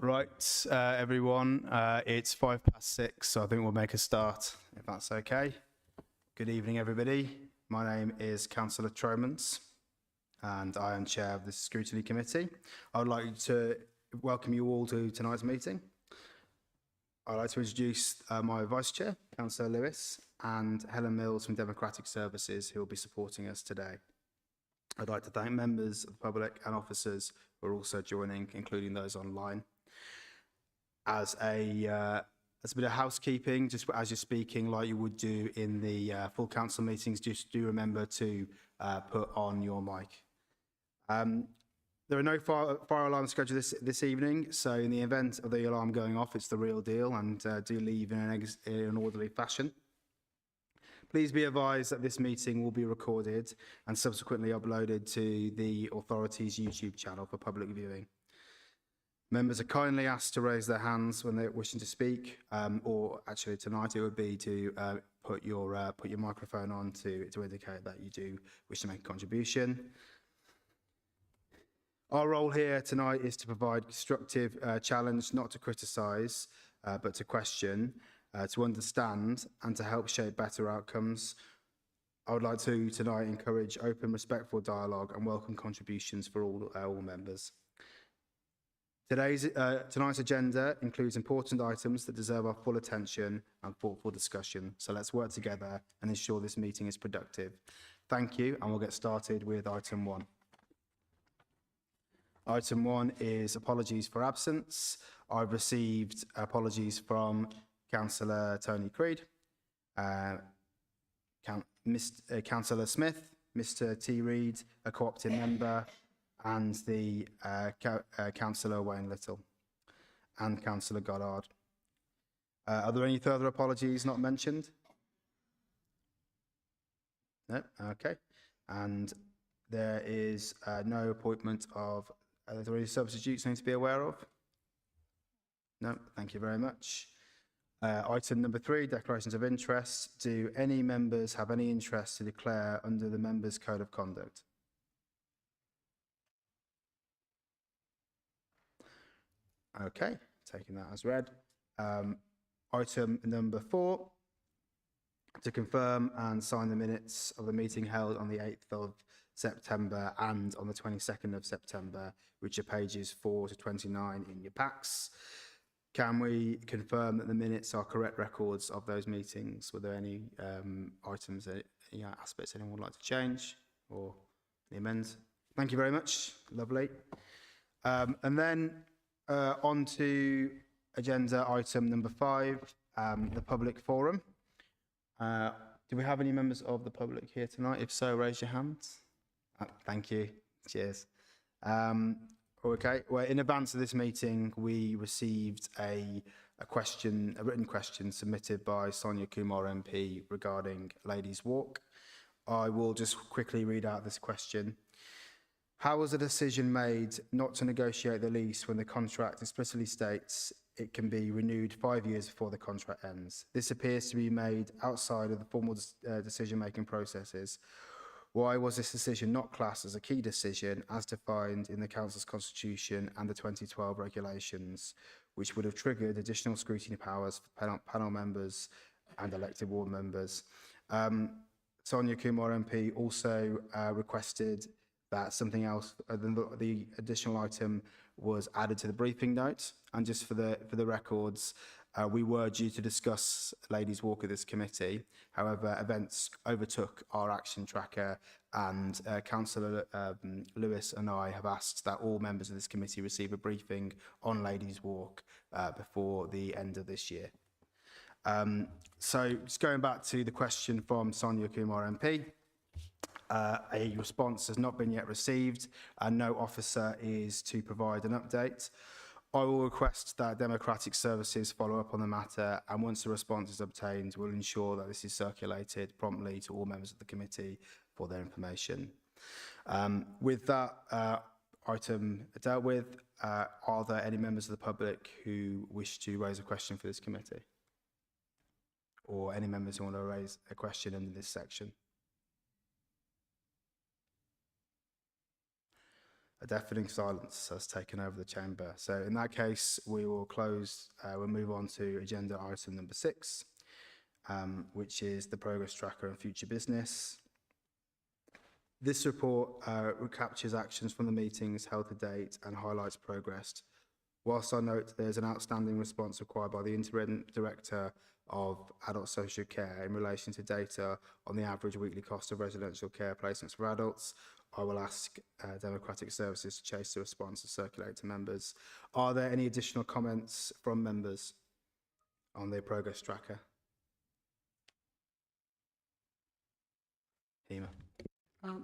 Right, everyone, it's 6:05, so I think we'll make a start, if that's okay. Good evening, everybody. My name is Councillor Tromans, and I am Chair of the Scrutiny Committee. I would like to welcome you all to tonight's meeting. I'd like to introduce my Vice Chair, Councillor Lewis, and Helen Mills from Democratic Services, who will be supporting us today. I'd like to thank members of the public and officers who are also joining, including those online. As a bit of housekeeping, just as you're speaking, like you would do in the full council meetings, just do remember to put on your mic. There are no fire alarms scheduled this evening, so in the event of the alarm going off, it's the real deal, and do leave in an orderly fashion. Please be advised that this meeting will be recorded and subsequently uploaded to the authority's YouTube channel for public viewing. Members are kindly asked to raise their hands when they're wishing to speak, or actually tonight it would be to put your microphone on to indicate that you do wish to make a contribution. Our role here tonight is to provide constructive challenge, not to criticise, but to question, to understand, and to help shape better outcomes. I would like to tonight encourage open, respectful dialogue and welcome contributions for all members. Tonight's agenda includes important items that deserve our full attention and thoughtful discussion. So let's work together and ensure this meeting is productive. Thank you, and we'll get started with item 1. Item 1 is apologies for absence. I've received apologies from Councillor Tony Creed, Councillor Smith, Mr T Reid, a co-opted member, and the Councillor Wayne Little and Councillor Goddard. Are there any further apologies not mentioned? No? Okay. And there is no appointment of, are there any substitutes I need to be aware of? No, thank you very much. Item number 3, declarations of interest. Do any members have any interest to declare under the Members' Code of Conduct? Okay, taking that as read. Item number 4, to confirm and sign the minutes of the meeting held on the 8th of September and on the 22nd of September, which are pages 4 to 29 in your packs. Can we confirm that the minutes are correct records of those meetings? Were there any items, aspects anyone would like to change or any amends? Thank you very much. Lovely. And then on to agenda item number 5, the public forum. Do we have any members of the public here tonight? If so, raise your hands. Thank you. Cheers. Okay. Well, in advance of this meeting, we received a written question submitted by Sonia Kumar MP regarding Ladies Walk. I will just quickly read out this question. How was a decision made not to negotiate the lease when the contract explicitly states it can be renewed 5 years before the contract ends? This appears to be made outside of the formal decision-making processes. Why was this decision not classed as a key decision as defined in the Council's Constitution and the 2012 regulations, which would have triggered additional scrutiny powers for panel members and elected ward members? Sonia Kumar MP also requested that something else, the additional item was added to the briefing note. And just for the records, we were due to discuss Ladies Walk at this committee. However, events overtook our action tracker, and Councillor Lewis and I have asked that all members of this committee receive a briefing on Ladies Walk before the end of this year. So just going back to the question from Sonia Kumar MP, a response has not been yet received and no officer is to provide an update. I will request that Democratic Services follow up on the matter, and once a response is obtained, we'll ensure that this is circulated promptly to all members of the committee for their information. With that item dealt with, are there any members of the public who wish to raise a question for this committee? Or any members who want to raise a question in this section? A deafening silence has taken over the chamber. So in that case, we will close, we'll move on to agenda item number 6, which is the progress tracker and future business. This report captures actions from the meetings held to date and highlights progress. Whilst I note there's an outstanding response required by the Interim Director of Adult Social Care in relation to data on the average weekly cost of residential care placements for adults, I will ask Democratic Services to chase the response and circulate to members. Are there any additional comments from members on the progress tracker? Hema.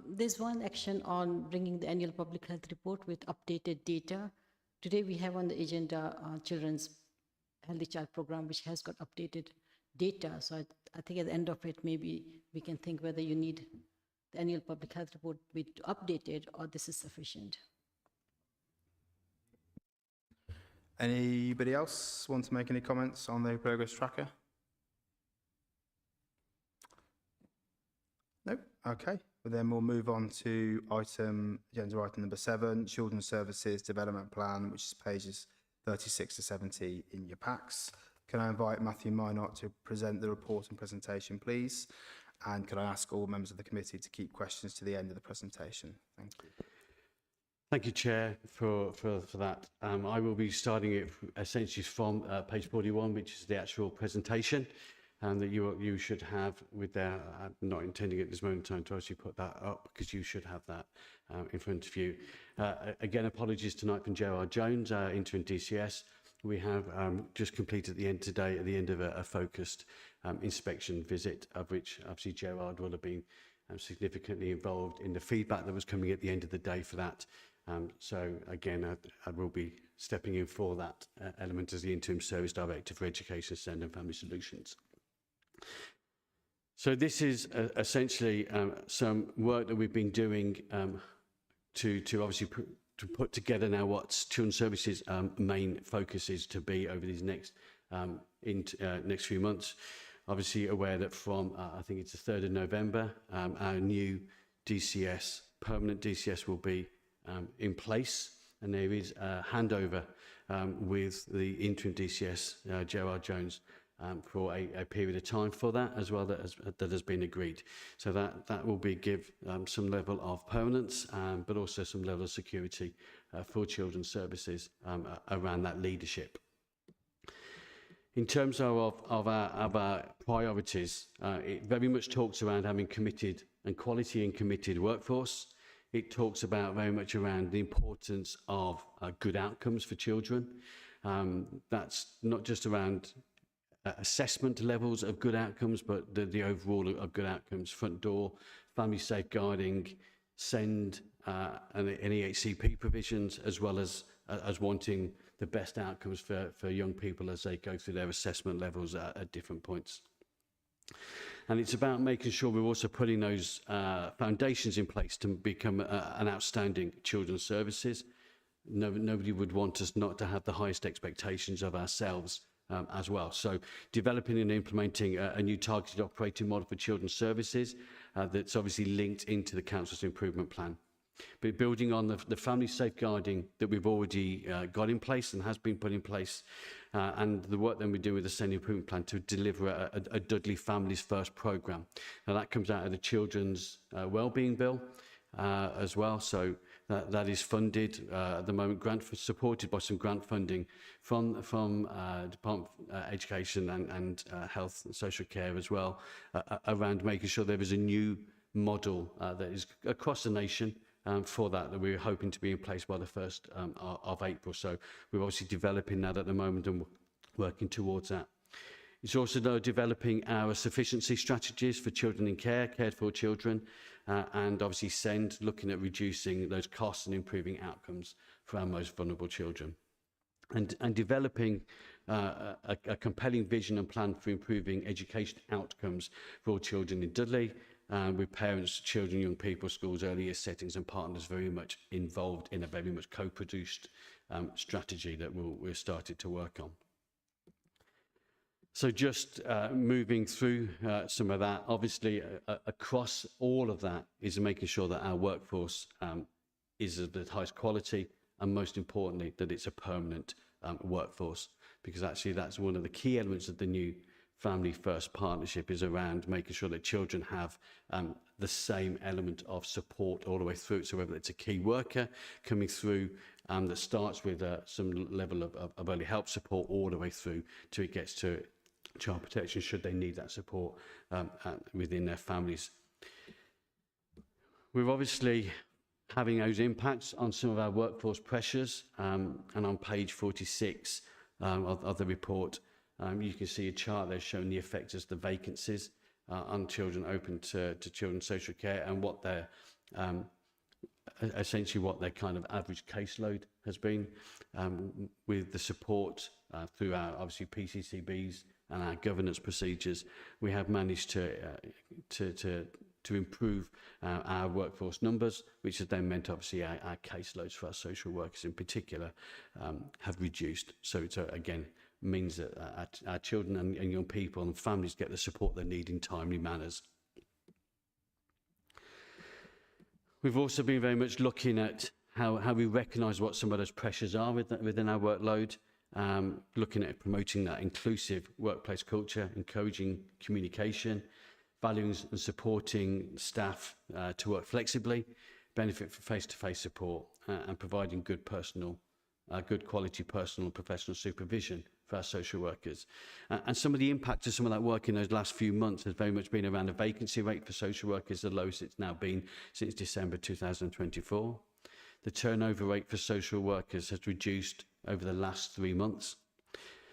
There's one action on bringing the annual public health report with updated data. Today we have on the agenda Children's Healthy Child Program, which has got updated data. So I think at the end of it, maybe we can think whether you need the annual public health report be updated or this is sufficient. Anybody else want to make any comments on the progress tracker? Nope. Okay. Well, then we'll move on to agenda item number 7, Children's Services Development Plan, which is pages 36 to 70 in your packs. Can I invite Matthew Minot to present the report and presentation, please? And can I ask all members of the committee to keep questions to the end of the presentation? Thank you. Thank you, Chair, for that. I will be starting it essentially from page 41, which is the actual presentation, and that you should have with there. I'm not intending at this moment in time to actually put that up because you should have that in front of you. Again, apologies tonight from Gerard Jones, interim DCS. We have just completed at the end today, at the end of a focused inspection visit, of which obviously Gerard will have been significantly involved in the feedback that was coming at the end of the day for that. So again, I will be stepping in for that element as the Interim Service Director for Education, SEND and Family Solutions. So this is essentially some work that we've been doing to obviously to put together now what Children's Services main focus is to be over these next few months. Obviously aware that from I think it's the 3rd of November, our new DCS, permanent DCS will be in place, and there is a handover with the interim DCS, Gerard Jones, for a period of time for that as well that has been agreed. So that will give some level of permanence, but also some level of security for Children's Services around that leadership. In terms of our priorities, it very much talks around having committed and quality and committed workforce. It talks about very much around the importance of good outcomes for children. That's not just around assessment levels of good outcomes, but the overall of good outcomes. Front door, family safeguarding, SEND and EHCP provisions, as well as wanting the best outcomes for young people as they go through their assessment levels at different points. And it's about making sure we're also putting those foundations in place to become an outstanding children's services. Nobody would want us not to have the highest expectations of ourselves as well. So developing and implementing a new targeted operating model for children's services that's obviously linked into the Council's improvement plan. But building on the family safeguarding that we've already got in place and has been put in place, and the work that we do with the SEND improvement plan to deliver a Dudley Families First programme. Now that comes out of the Children's Wellbeing Bill as well. So that is funded at the moment, supported by some grant funding from Department of Education and Health and Social Care as well, around making sure there is a new model that is across the nation for that we're hoping to be in place by the 1st of April. So we're obviously developing that at the moment and working towards that. It's also developing our sufficiency strategies for children in care, cared for children, and obviously SEND, looking at reducing those costs and improving outcomes for our most vulnerable children. And developing a compelling vision and plan for improving education outcomes for all children in Dudley, with parents, children, young people, schools, early years settings and partners very much involved in a very much co-produced strategy that we're started to work on. So just moving through some of that, obviously across all of that is making sure that our workforce is of the highest quality, and most importantly, that it's a permanent workforce, because actually that's one of the key elements of the new Family First partnership, is around making sure that children have the same element of support all the way through. So whether it's a key worker coming through that starts with some level of early help support all the way through till it gets to child protection, should they need that support within their families. We're obviously having those impacts on some of our workforce pressures, and on page 46 of the report, you can see a chart there showing the effects of the vacancies on children open to children's social care, and what their essentially what their kind of average caseload has been. With the support through our obviously PCCBs and our governance procedures, we have managed to improve our workforce numbers, which has then meant obviously our caseloads for our social workers in particular have reduced. So it's again means that our children and young people and families get the support they need in timely manners. We've also been very much looking at how we recognise what some of those pressures are within our workload, looking at promoting that inclusive workplace culture, encouraging communication, valuing and supporting staff to work flexibly, benefit from face-to-face support, and providing good quality personal and professional supervision for our social workers. And some of the impact of some of that work in those last few months has very much been around the vacancy rate for social workers, the lowest it's now been since December 2024. The turnover rate for social workers has reduced over the last 3 months.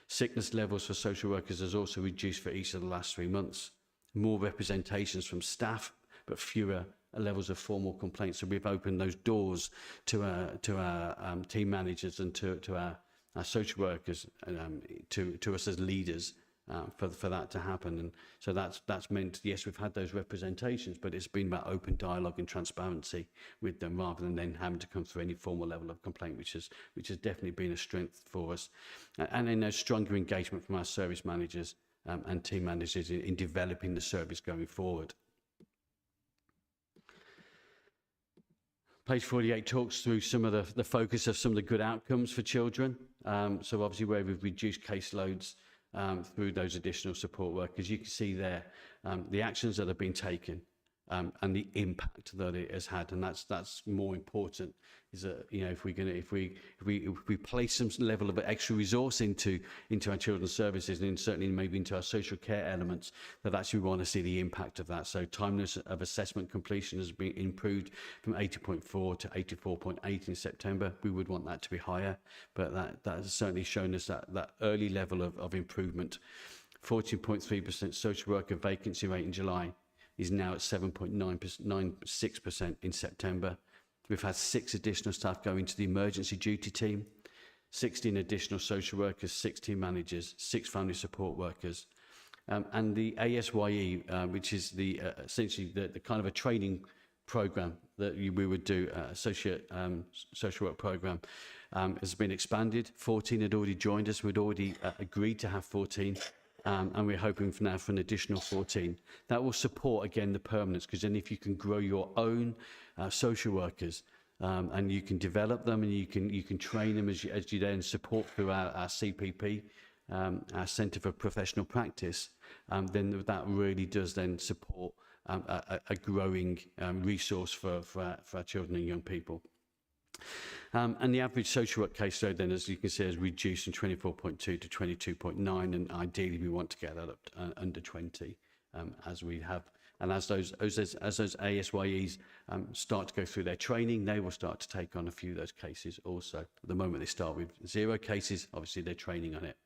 Sickness levels for social workers has also reduced for each of the last 3 months. More representations from staff, but fewer levels of formal complaints. So we've opened those doors to our team managers and to our social workers, to us as leaders, for that to happen. And so that's meant, yes, we've had those representations, but it's been about open dialogue and transparency with them, rather than then having to come through any formal level of complaint, which has definitely been a strength for us. And then there's stronger engagement from our service managers and team managers in developing the service going forward. Page 48 talks through some of the focus of some of the good outcomes for children. So obviously where we've reduced caseloads through those additional support workers, you can see there the actions that have been taken and the impact that it has had, and that's more important. Is that, you know, if we place some level of extra resource into our children's services, and certainly maybe into our social care elements, that actually we want to see the impact of that. So timeliness of assessment completion has been improved from 80.4 to 84.8 in September. We would want that to be higher, but that has certainly shown us that early level of improvement. 14.3% social worker vacancy rate in July is now at 7.96% in September. We've had 6 additional staff go into the emergency duty team, 16 additional social workers, 6 team managers, 6 family support workers. And the ASYE, which is essentially the kind of a training program that we would do, associate social work program, has been expanded. 14 had already joined us. We'd already agreed to have 14. And we're hoping for now for an additional 14. That will support, again, the permanence, because then if you can grow your own social workers and you can develop them and you can train them as you then support through our CPP, our Centre for Professional Practice, then that really does then support a growing resource for our children and young people. And the average social work caseload then, as you can see, has reduced from 24.2 to 22.9, and ideally we want to get that up to, under 20, as we have. And as those ASYEs start to go through their training, they will start to take on a few of those cases also. At the moment they start with 0 cases, obviously they're training on it.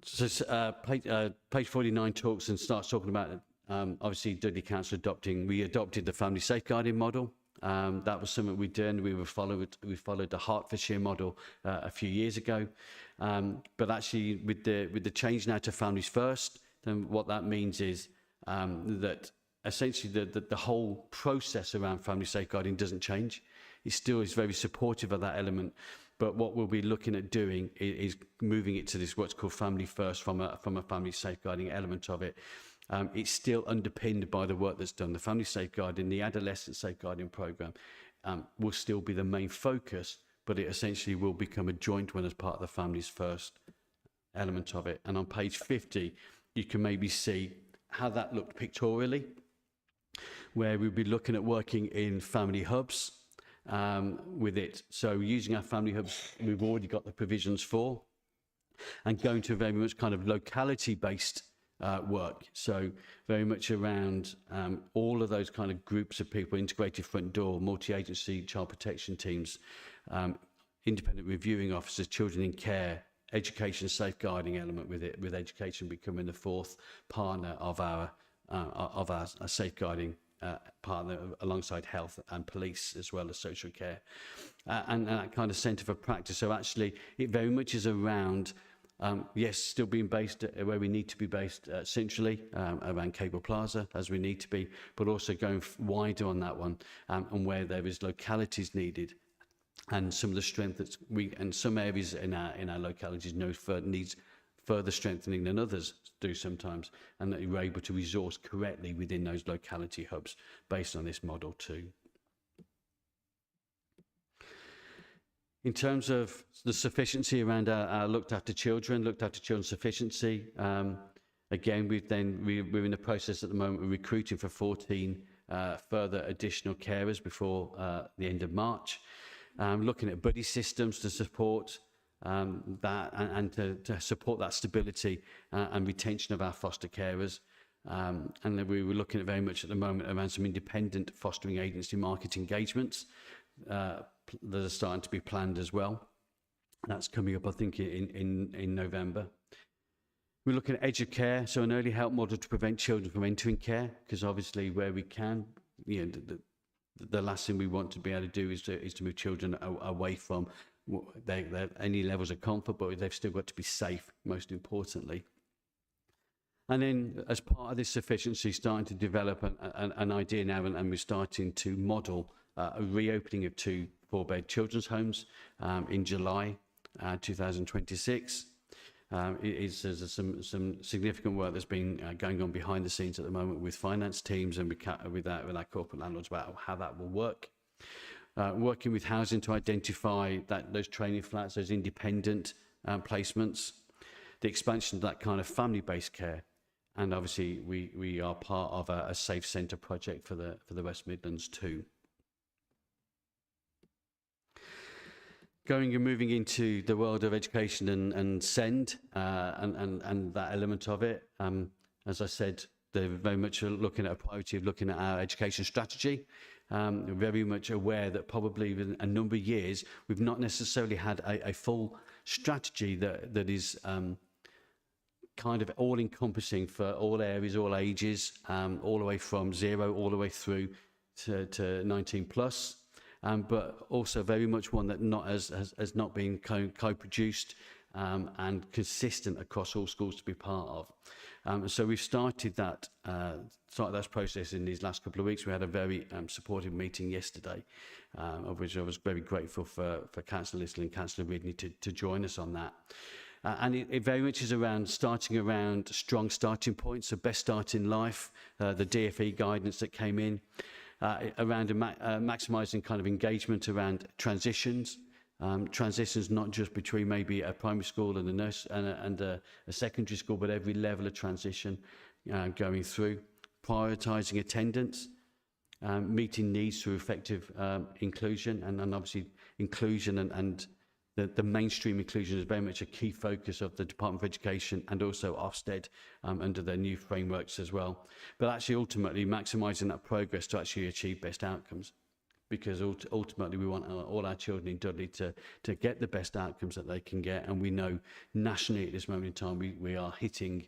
So page 49 talks and starts talking about obviously Dudley Council we adopted the family safeguarding model. That was something we'd done. We followed the Hertfordshire model a few years ago. But actually with the change now to Families First, then what that means is that essentially the whole process around family safeguarding doesn't change. It still is very supportive of that element. But what we'll be looking at doing is moving it to this what's called Family First from a family safeguarding element of it. it's still underpinned by the work that's done. The family safeguarding, the adolescent safeguarding programme will still be the main focus, but it essentially will become a joint one as part of the family's first element of it. And on page 50, you can maybe see how that looked pictorially, where we'll be looking at working in family hubs with it. So using our family hubs, we've already got the provisions for, and going to very much kind of locality-based work. So very much around all of those kind of groups of people, integrated front door, multi-agency child protection teams, independent reviewing officers, children in care, education safeguarding element with it, with education becoming the fourth partner of our safeguarding partner alongside health and police, as well as social care, and that kind of centre for practice. So actually it very much is around yes, still being based where we need to be based centrally, around Cable Plaza as we need to be, but also going wider on that one, and where there is localities needed, and some of the strength that and some areas in our localities needs further strengthening than others do sometimes, and that you're able to resource correctly within those locality hubs based on this model too. In terms of the sufficiency around our looked after children sufficiency, again, we're in the process at the moment of recruiting for 14 further additional carers before the end of March. Looking at buddy systems to support that and to support that stability and retention of our foster carers. And then we were looking at very much at the moment around some independent fostering agency market engagements that are starting to be planned as well. That's coming up, I think, in November. We're looking at educare, so an early help model to prevent children from entering care, because obviously where we can, you know, the last thing we want to be able to do is to move children away from any levels of comfort, but they've still got to be safe, most importantly. And then as part of this sufficiency, starting to develop an idea now, and we're starting to model a reopening of 2 4-bed children's homes in July 2026. There's some significant work that's been going on behind the scenes at the moment with finance teams and with our corporate landlords about how that will work. Working with housing to identify those training flats, those independent placements, the expansion of that kind of family-based care, and obviously we are part of a safe centre project for the West Midlands too. Going and moving into the world of education and SEND and that element of it, as I said, they're very much looking at a priority of looking at our education strategy. Very much aware that probably within a number of years we've not necessarily had a full strategy that is kind of all-encompassing for all areas, all ages, all the way from 0 all the way through to 19 plus. But also very much one that has not been co-produced and consistent across all schools to be part of. So we've started that process in these last couple of weeks. We had a very supportive meeting yesterday, of which I was very grateful for Councillor Little and Councillor Ridney to join us on that. And it very much is starting around strong starting points, so best start in life, the DfE guidance that came in, around maximising kind of engagement around transitions. Transitions not just between maybe a primary school and a nurse and a secondary school, but every level of transition going through. Prioritising attendance, meeting needs through effective inclusion, and obviously inclusion and the mainstream inclusion is very much a key focus of the Department of Education and also Ofsted under their new frameworks as well. But actually ultimately maximising that progress to actually achieve best outcomes, because ultimately we want all our children in Dudley to get the best outcomes that they can get. And we know nationally at this moment in time we are hitting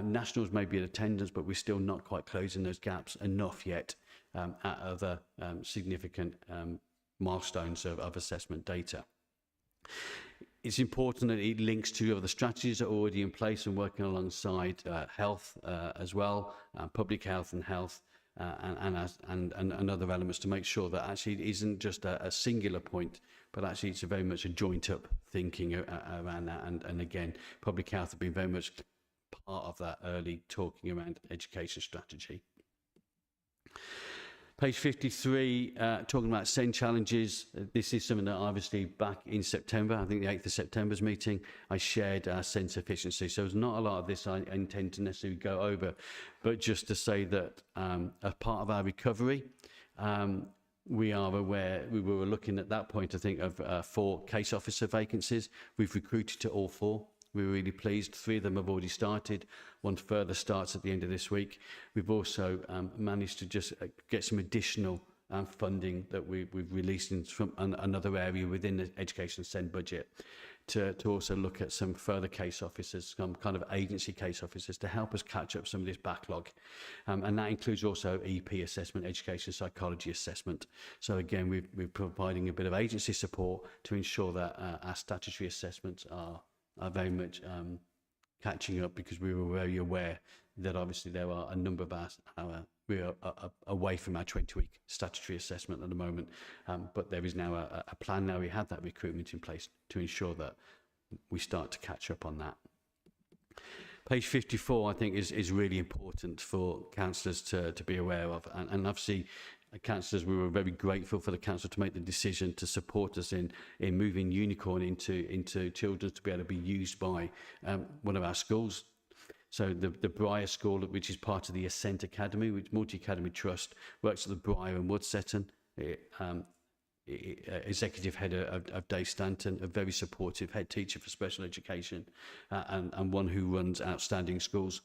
nationals maybe at attendance, but we're still not quite closing those gaps enough yet at other significant milestones of assessment data. It's important that it links to other strategies that are already in place and working alongside health as well, public health and health, and other elements to make sure that actually it isn't just a singular point, but actually it's very much a joint up thinking around that. And again, public health have been very much part of that early talking around education strategy. Page 53, talking about SEND challenges. This is something that obviously back in September, I think the 8th of September's meeting, I shared SEND sufficiency. So there's not a lot of this I intend to necessarily go over, but just to say that as part of our recovery, we are aware, we were looking at that point, I think, of 4 case officer vacancies. We've recruited to all 4. We're really pleased. 3 of them have already started. 1 further starts at the end of this week. We've also managed to just get some additional funding that we've released from another area within the education SEND budget to also look at some further case officers, some kind of agency case officers to help us catch up some of this backlog. And that includes also EP assessment, education psychology assessment. So again, we're providing a bit of agency support to ensure that our statutory assessments are very much catching up, because we were very aware that obviously there are a number of we are away from our 20-week statutory assessment at the moment, but there is now a plan. Now we have that recruitment in place to ensure that we start to catch up on that. Page 54, I think, is really important for councillors to be aware of, and obviously councillors, we were very grateful for the council to make the decision to support us in moving Unicorn into children to be able to be used by one of our schools. So the Briar School, which is part of the Ascent Academy, which Multi-Academy Trust, works at the Briar and Woodsetton. Executive head of Dave Stanton, a very supportive head teacher for special education, and one who runs outstanding schools.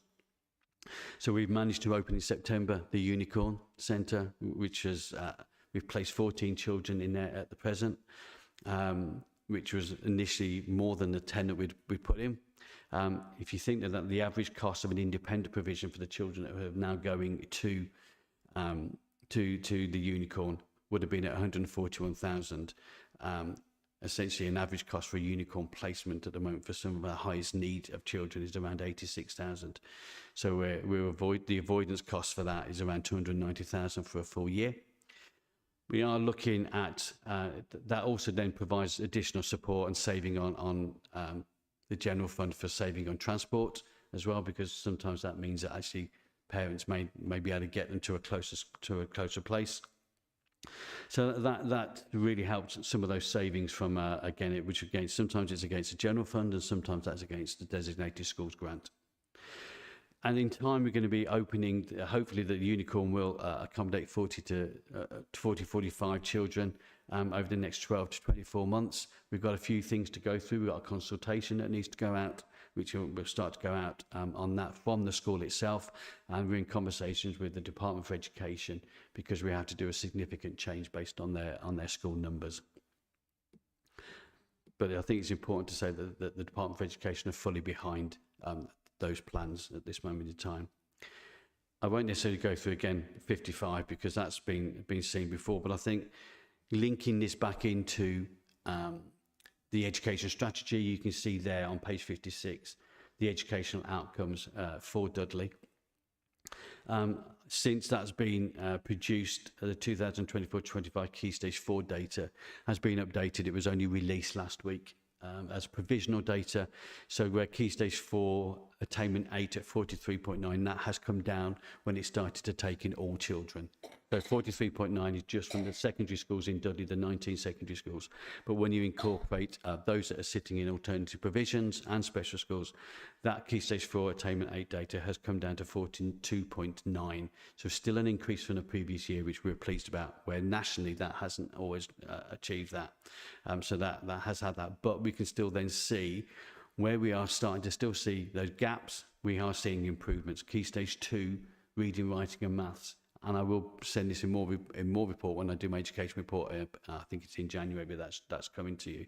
So we've managed to open in September the Unicorn Centre, which has we've placed 14 children in there at the present, which was initially more than the 10 that we put in. If you think that the average cost of an independent provision for the children that are now going to the Unicorn would have been at 141,000. Essentially, an average cost for a Unicorn placement at the moment for some of our highest need of children is around 86,000. So the avoidance cost for that is around 290,000 for a full year. We are looking at that also then provides additional support and saving on the general fund for saving on transport as well, because sometimes that means that actually parents may be able to get them to a closer place. So that really helps some of those savings from which again sometimes it's against the general fund and sometimes that's against the designated schools grant. And in time we're going to be opening, hopefully the Unicorn will accommodate 45 children over the next 12 to 24 months. We've got a few things to go through. We've got a consultation that needs to go out, which will start to go out on that from the school itself. And we're in conversations with the Department for Education because we have to do a significant change based on their school numbers. But I think it's important to say that the Department for Education are fully behind those plans at this moment in time. I won't necessarily go through again 55 because that's been seen before, but I think linking this back into the education strategy, you can see there on page 56 the educational outcomes for Dudley. Since that's been produced, the 2024-25 Key Stage 4 data has been updated. It was only released last week as provisional data. So where Key Stage 4 attainment 8 at 43.9, that has come down when it started to take in all children. So 43.9 is just from the secondary schools in Dudley, the 19 secondary schools. But when you incorporate those that are sitting in alternative provisions and special schools, that Key Stage 4 attainment 8 data has come down to 42.9. So still an increase from the previous year, which we're pleased about, where nationally that hasn't always achieved that. So that has had that. But we can still then see where we are starting to still see those gaps. We are seeing improvements. Key Stage 2, reading, writing and maths. And I will send this in more report when I do my education report. I think it's in January, but that's coming to you.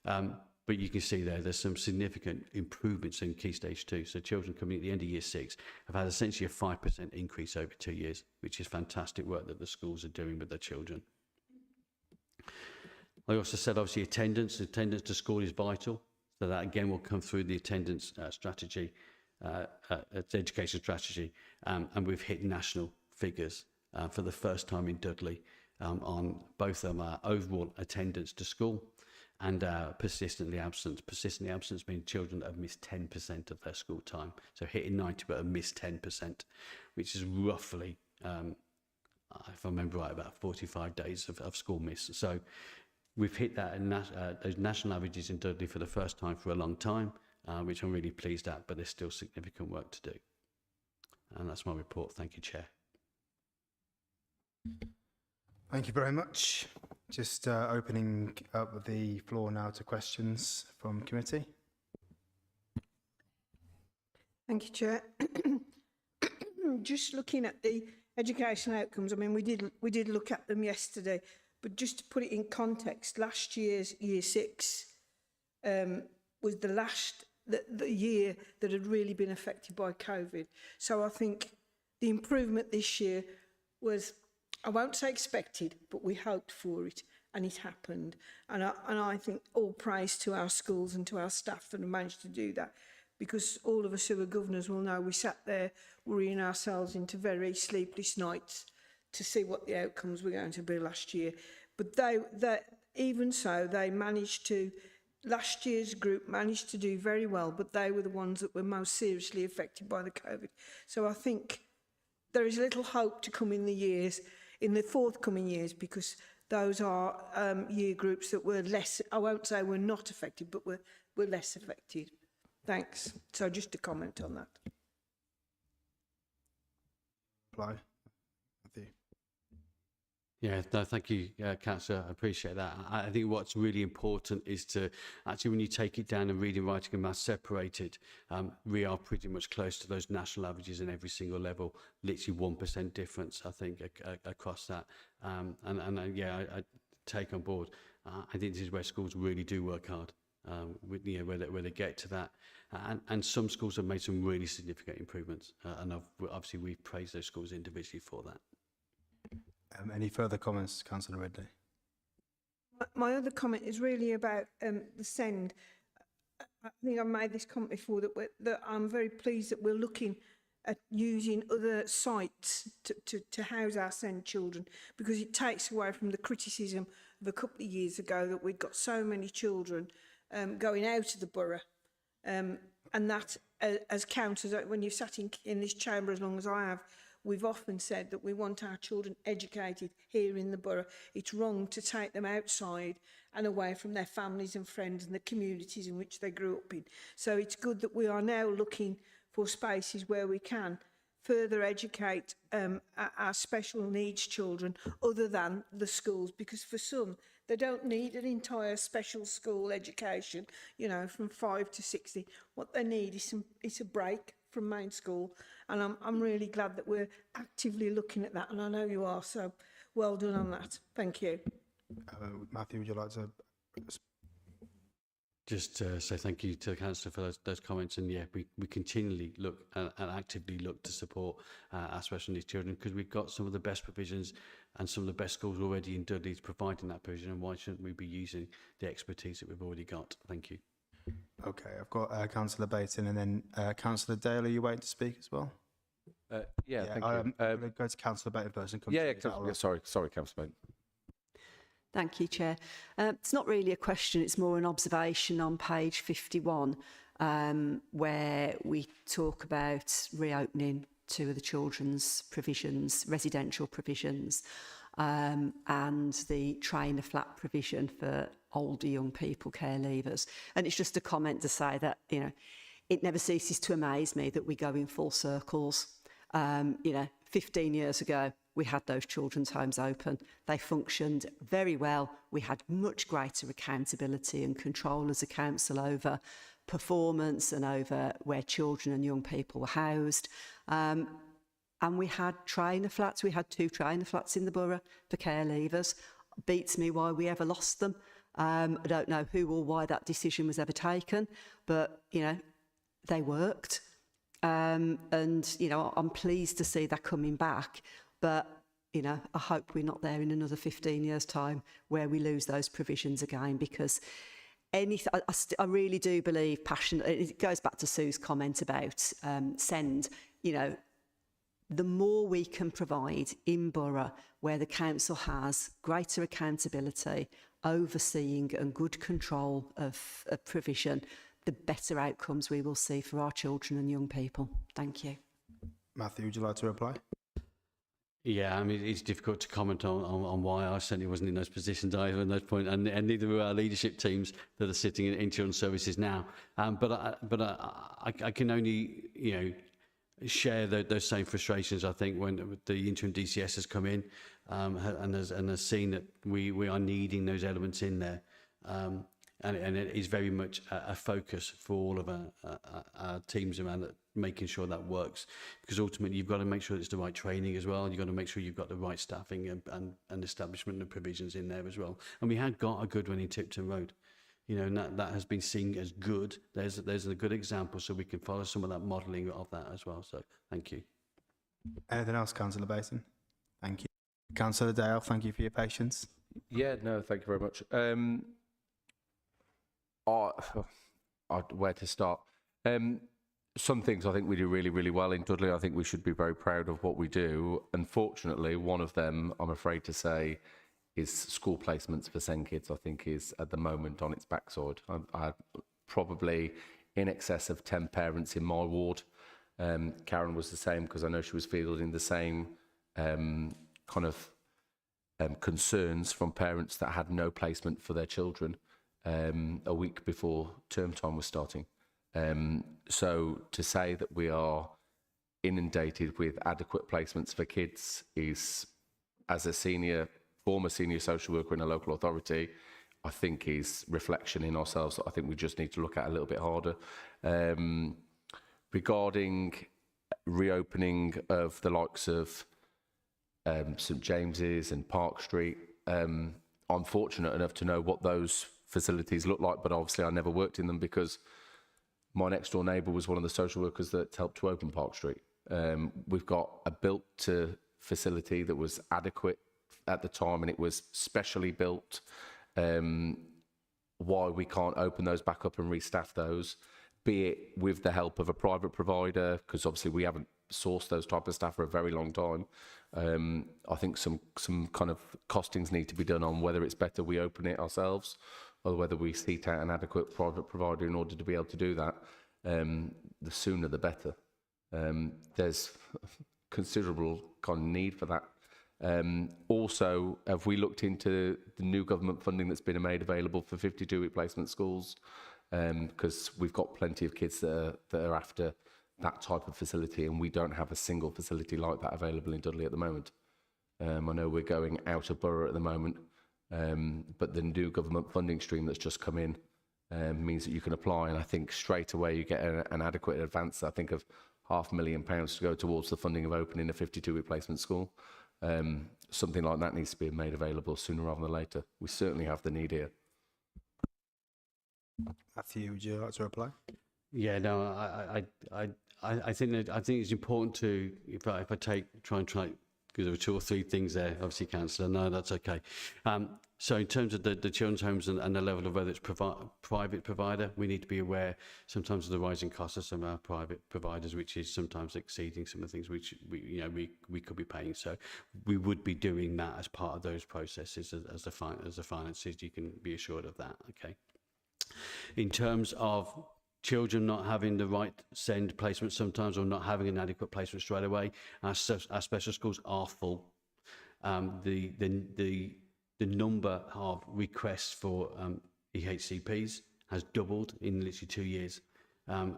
But you can see there's some significant improvements in Key Stage 2. So children coming at the end of Year 6 have had essentially a 5% increase over 2 years, which is fantastic work that the schools are doing with their children. I also said, obviously, attendance to school is vital. So that, again, will come through the attendance strategy, education strategy. And we've hit national figures for the first time in Dudley on both of our overall attendance to school and persistently absent. Persistently absent means children that have missed 10% of their school time. So hitting 90 but have missed 10%, which is roughly, if I remember right, about 45 days of school miss. So we've hit that in those national averages in Dudley for the first time for a long time, which I'm really pleased at, but there's still significant work to do. And that's my report. Thank you, Chair. Thank you very much. Just opening up the floor now to questions from committee. Thank you, Chair. Just looking at the educational outcomes, I mean, we did look at them yesterday, but just to put it in context, last year's Year 6 was the year that had really been affected by COVID. So I think the improvement this year was, I won't say expected, but we hoped for it, and it happened. And I think all praise to our schools and to our staff that have managed to do that, because all of us who are governors will know we sat there worrying ourselves into very sleepless nights to see what the outcomes were going to be last year. But even so, they managed to, last year's group managed to do very well, but they were the ones that were most seriously affected by the COVID. So I think there is a little hope to come in the forthcoming years, because those are year groups that were less, I won't say were not affected, but were less affected. Thanks. So just a comment on that. Apply. Matthew. Yeah, no, thank you, Councillor. I appreciate that. I think what's really important is to actually, when you take it down and reading, writing and maths separated, we are pretty much close to those national averages in every single level. Literally 1% difference, I think, across that. Yeah, I take on board. I think this is where schools really do work hard. Where they get to that, and some schools have made some really significant improvements, and obviously we've praised those schools individually for that. Any further comments, Councillor Ridley? My other comment is really about the SEND. I think I've made this comment before, that I'm very pleased that we're looking at using other sites to house our SEND children, because it takes away from the criticism of a couple of years ago that we'd got so many children going out of the borough, and that as councillors, when you've sat in this chamber as long as I have, we've often said that we want our children educated here in the borough. It's wrong to take them outside and away from their families and friends and the communities in which they grew up in. So it's good that we are now looking for spaces where we can further educate our special needs children other than the schools, because for some, they don't need an entire special school education, from 5 to 60. What they need is a break from main school, and I'm really glad that we're actively looking at that, and I know you are, so well done on that. Thank you. Matthew, would you like to? Just say thank you to the Councillor for those comments, and yeah, we continually look and actively look to support our special needs children, because we've got some of the best provisions and some of the best schools already in Dudley providing that provision, and why shouldn't we be using the expertise that we've already got? Thank you. Okay, I've got Councillor Baton, and then Councillor Dale, are you waiting to speak as well? Thank you. I'm going to go to Councillor Baton first and come to you. Sorry, Councillor Baton. Thank you, Chair. It's not really a question, it's more an observation on page 51, where we talk about reopening two of the children's provisions, residential provisions, and the trainer flat provision for older young people, care leavers. And it's just a comment to say that, it never ceases to amaze me that we go in full circles. 15 years ago, we had those children's homes open. They functioned very well. We had much greater accountability and control as a council over performance and over where children and young people were housed. And we had trainer flats. We had 2 trainer flats in the borough for care leavers. Beats me why we ever lost them. I don't know who or why that decision was ever taken, but, they worked. And, I'm pleased to see that coming back. But, I hope we're not there in another 15 years' time where we lose those provisions again, because I really do believe it goes back to Sue's comment about SEND, the more we can provide in borough where the council has greater accountability overseeing and good control of provision, the better outcomes we will see for our children and young people. Thank you. Matthew, would you like to reply? Yeah, I mean, it's difficult to comment on why I certainly wasn't in those positions either at those point, and neither were our leadership teams that are sitting in children's services now. But I can only, share those same frustrations. I think when the interim DCS has come in and has seen that we are needing those elements in there. And it is very much a focus for all of our teams around it, making sure that works. Because ultimately, you've got to make sure it's the right training as well. You've got to make sure you've got the right staffing and establishment and provisions in there as well. And we had got a good one in Tipton Road. And that has been seen as good. There's a good example, so we can follow some of that modelling of that as well. So thank you. Anything else, Councillor Basin? Thank you. Councillor Dale, thank you for your patience. Yeah, no, thank you very much. Where to start? Some things I think we do really, really well in Dudley. I think we should be very proud of what we do. Unfortunately, one of them, I'm afraid to say, is school placements for SEND kids. I think is at the moment on its backside. I had probably in excess of 10 parents in my ward. Karen was the same, because I know she was fielding the same concerns from parents that had no placement for their children a week before term time was starting. So to say that we are inundated with adequate placements for kids is, as a former senior social worker in a local authority, I think is reflection in ourselves that I think we just need to look at a little bit harder. Regarding reopening of the likes of St James's and Park Street, I'm fortunate enough to know what those facilities look like, but obviously I never worked in them because my next door neighbour was one of the social workers that helped to open Park Street. We've got a built facility that was adequate at the time, and it was specially built. Why we can't open those back up and restaff those, be it with the help of a private provider, because obviously we haven't sourced those type of staff for a very long time. I think some kind of costings need to be done on whether it's better we open it ourselves or whether we seek out an adequate private provider in order to be able to do that. The sooner the better. There's considerable kind of need for that. Also, have we looked into the new government funding that's been made available for 52-week placement schools? Because we've got plenty of kids that are after that type of facility, and we don't have a single facility like that available in Dudley at the moment. I know we're going out of borough at the moment, but the new government funding stream that's just come in means that you can apply, and I think straight away you get an adequate advance, I think, of £500,000 to go towards the funding of opening a 52-week placement school. Something like that needs to be made available sooner rather than later. We certainly have the need here. Matthew, would you like to reply? Yeah, no, I think it's important to, if I try, because there were 2 or 3 things there, obviously, Councillor, no, that's okay. So in terms of the children's homes and the level of whether it's private provider, we need to be aware sometimes of the rising costs of some of our private providers, which is sometimes exceeding some of the things which we could be paying. So we would be doing that as part of those processes as the finances. You can be assured of that. Okay. In terms of children not having the right SEND placement sometimes, or not having an adequate placement straight away, our special schools are full. The number of requests for EHCPs has doubled in literally 2 years,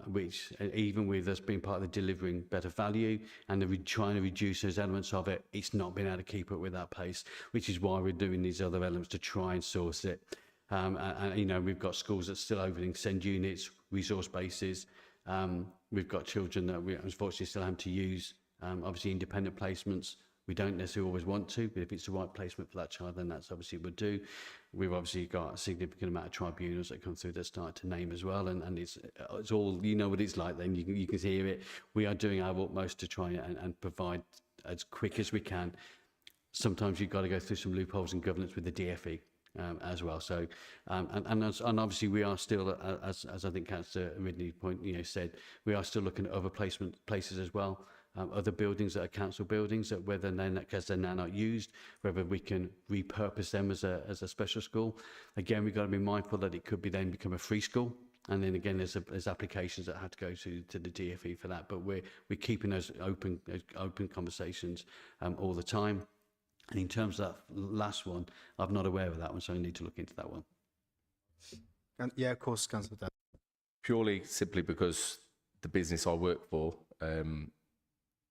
which even with us being part of the delivering better value and trying to reduce those elements of it, it's not been able to keep up with that pace, which is why we're doing these other elements to try and source it. And we've got schools that are still opening SEND units, resource bases. We've got children that we unfortunately still have to use, obviously independent placements. We don't necessarily always want to, but if it's the right placement for that child, then that's obviously would do. We've obviously got a significant amount of tribunals that come through that start to name as well, and it's all, what it's like then, you can hear it. We are doing our utmost to try and provide as quick as we can. Sometimes you've got to go through some loopholes in governance with the DFE. As well, so and obviously we are still, as I think Councillor Ridley said, we are still looking at other places as well. other buildings that are council buildings, that whether they're not, because they're now not used, whether we can repurpose them as a special school. Again, we've got to be mindful that it could be then become a free school. And then again, there's applications that have to go to the DFE for that. But we're keeping those open conversations all the time. And in terms of that last one, I'm not aware of that one, so I need to look into that one. And yeah, of course, Councillor Dad. Purely simply because the business I work for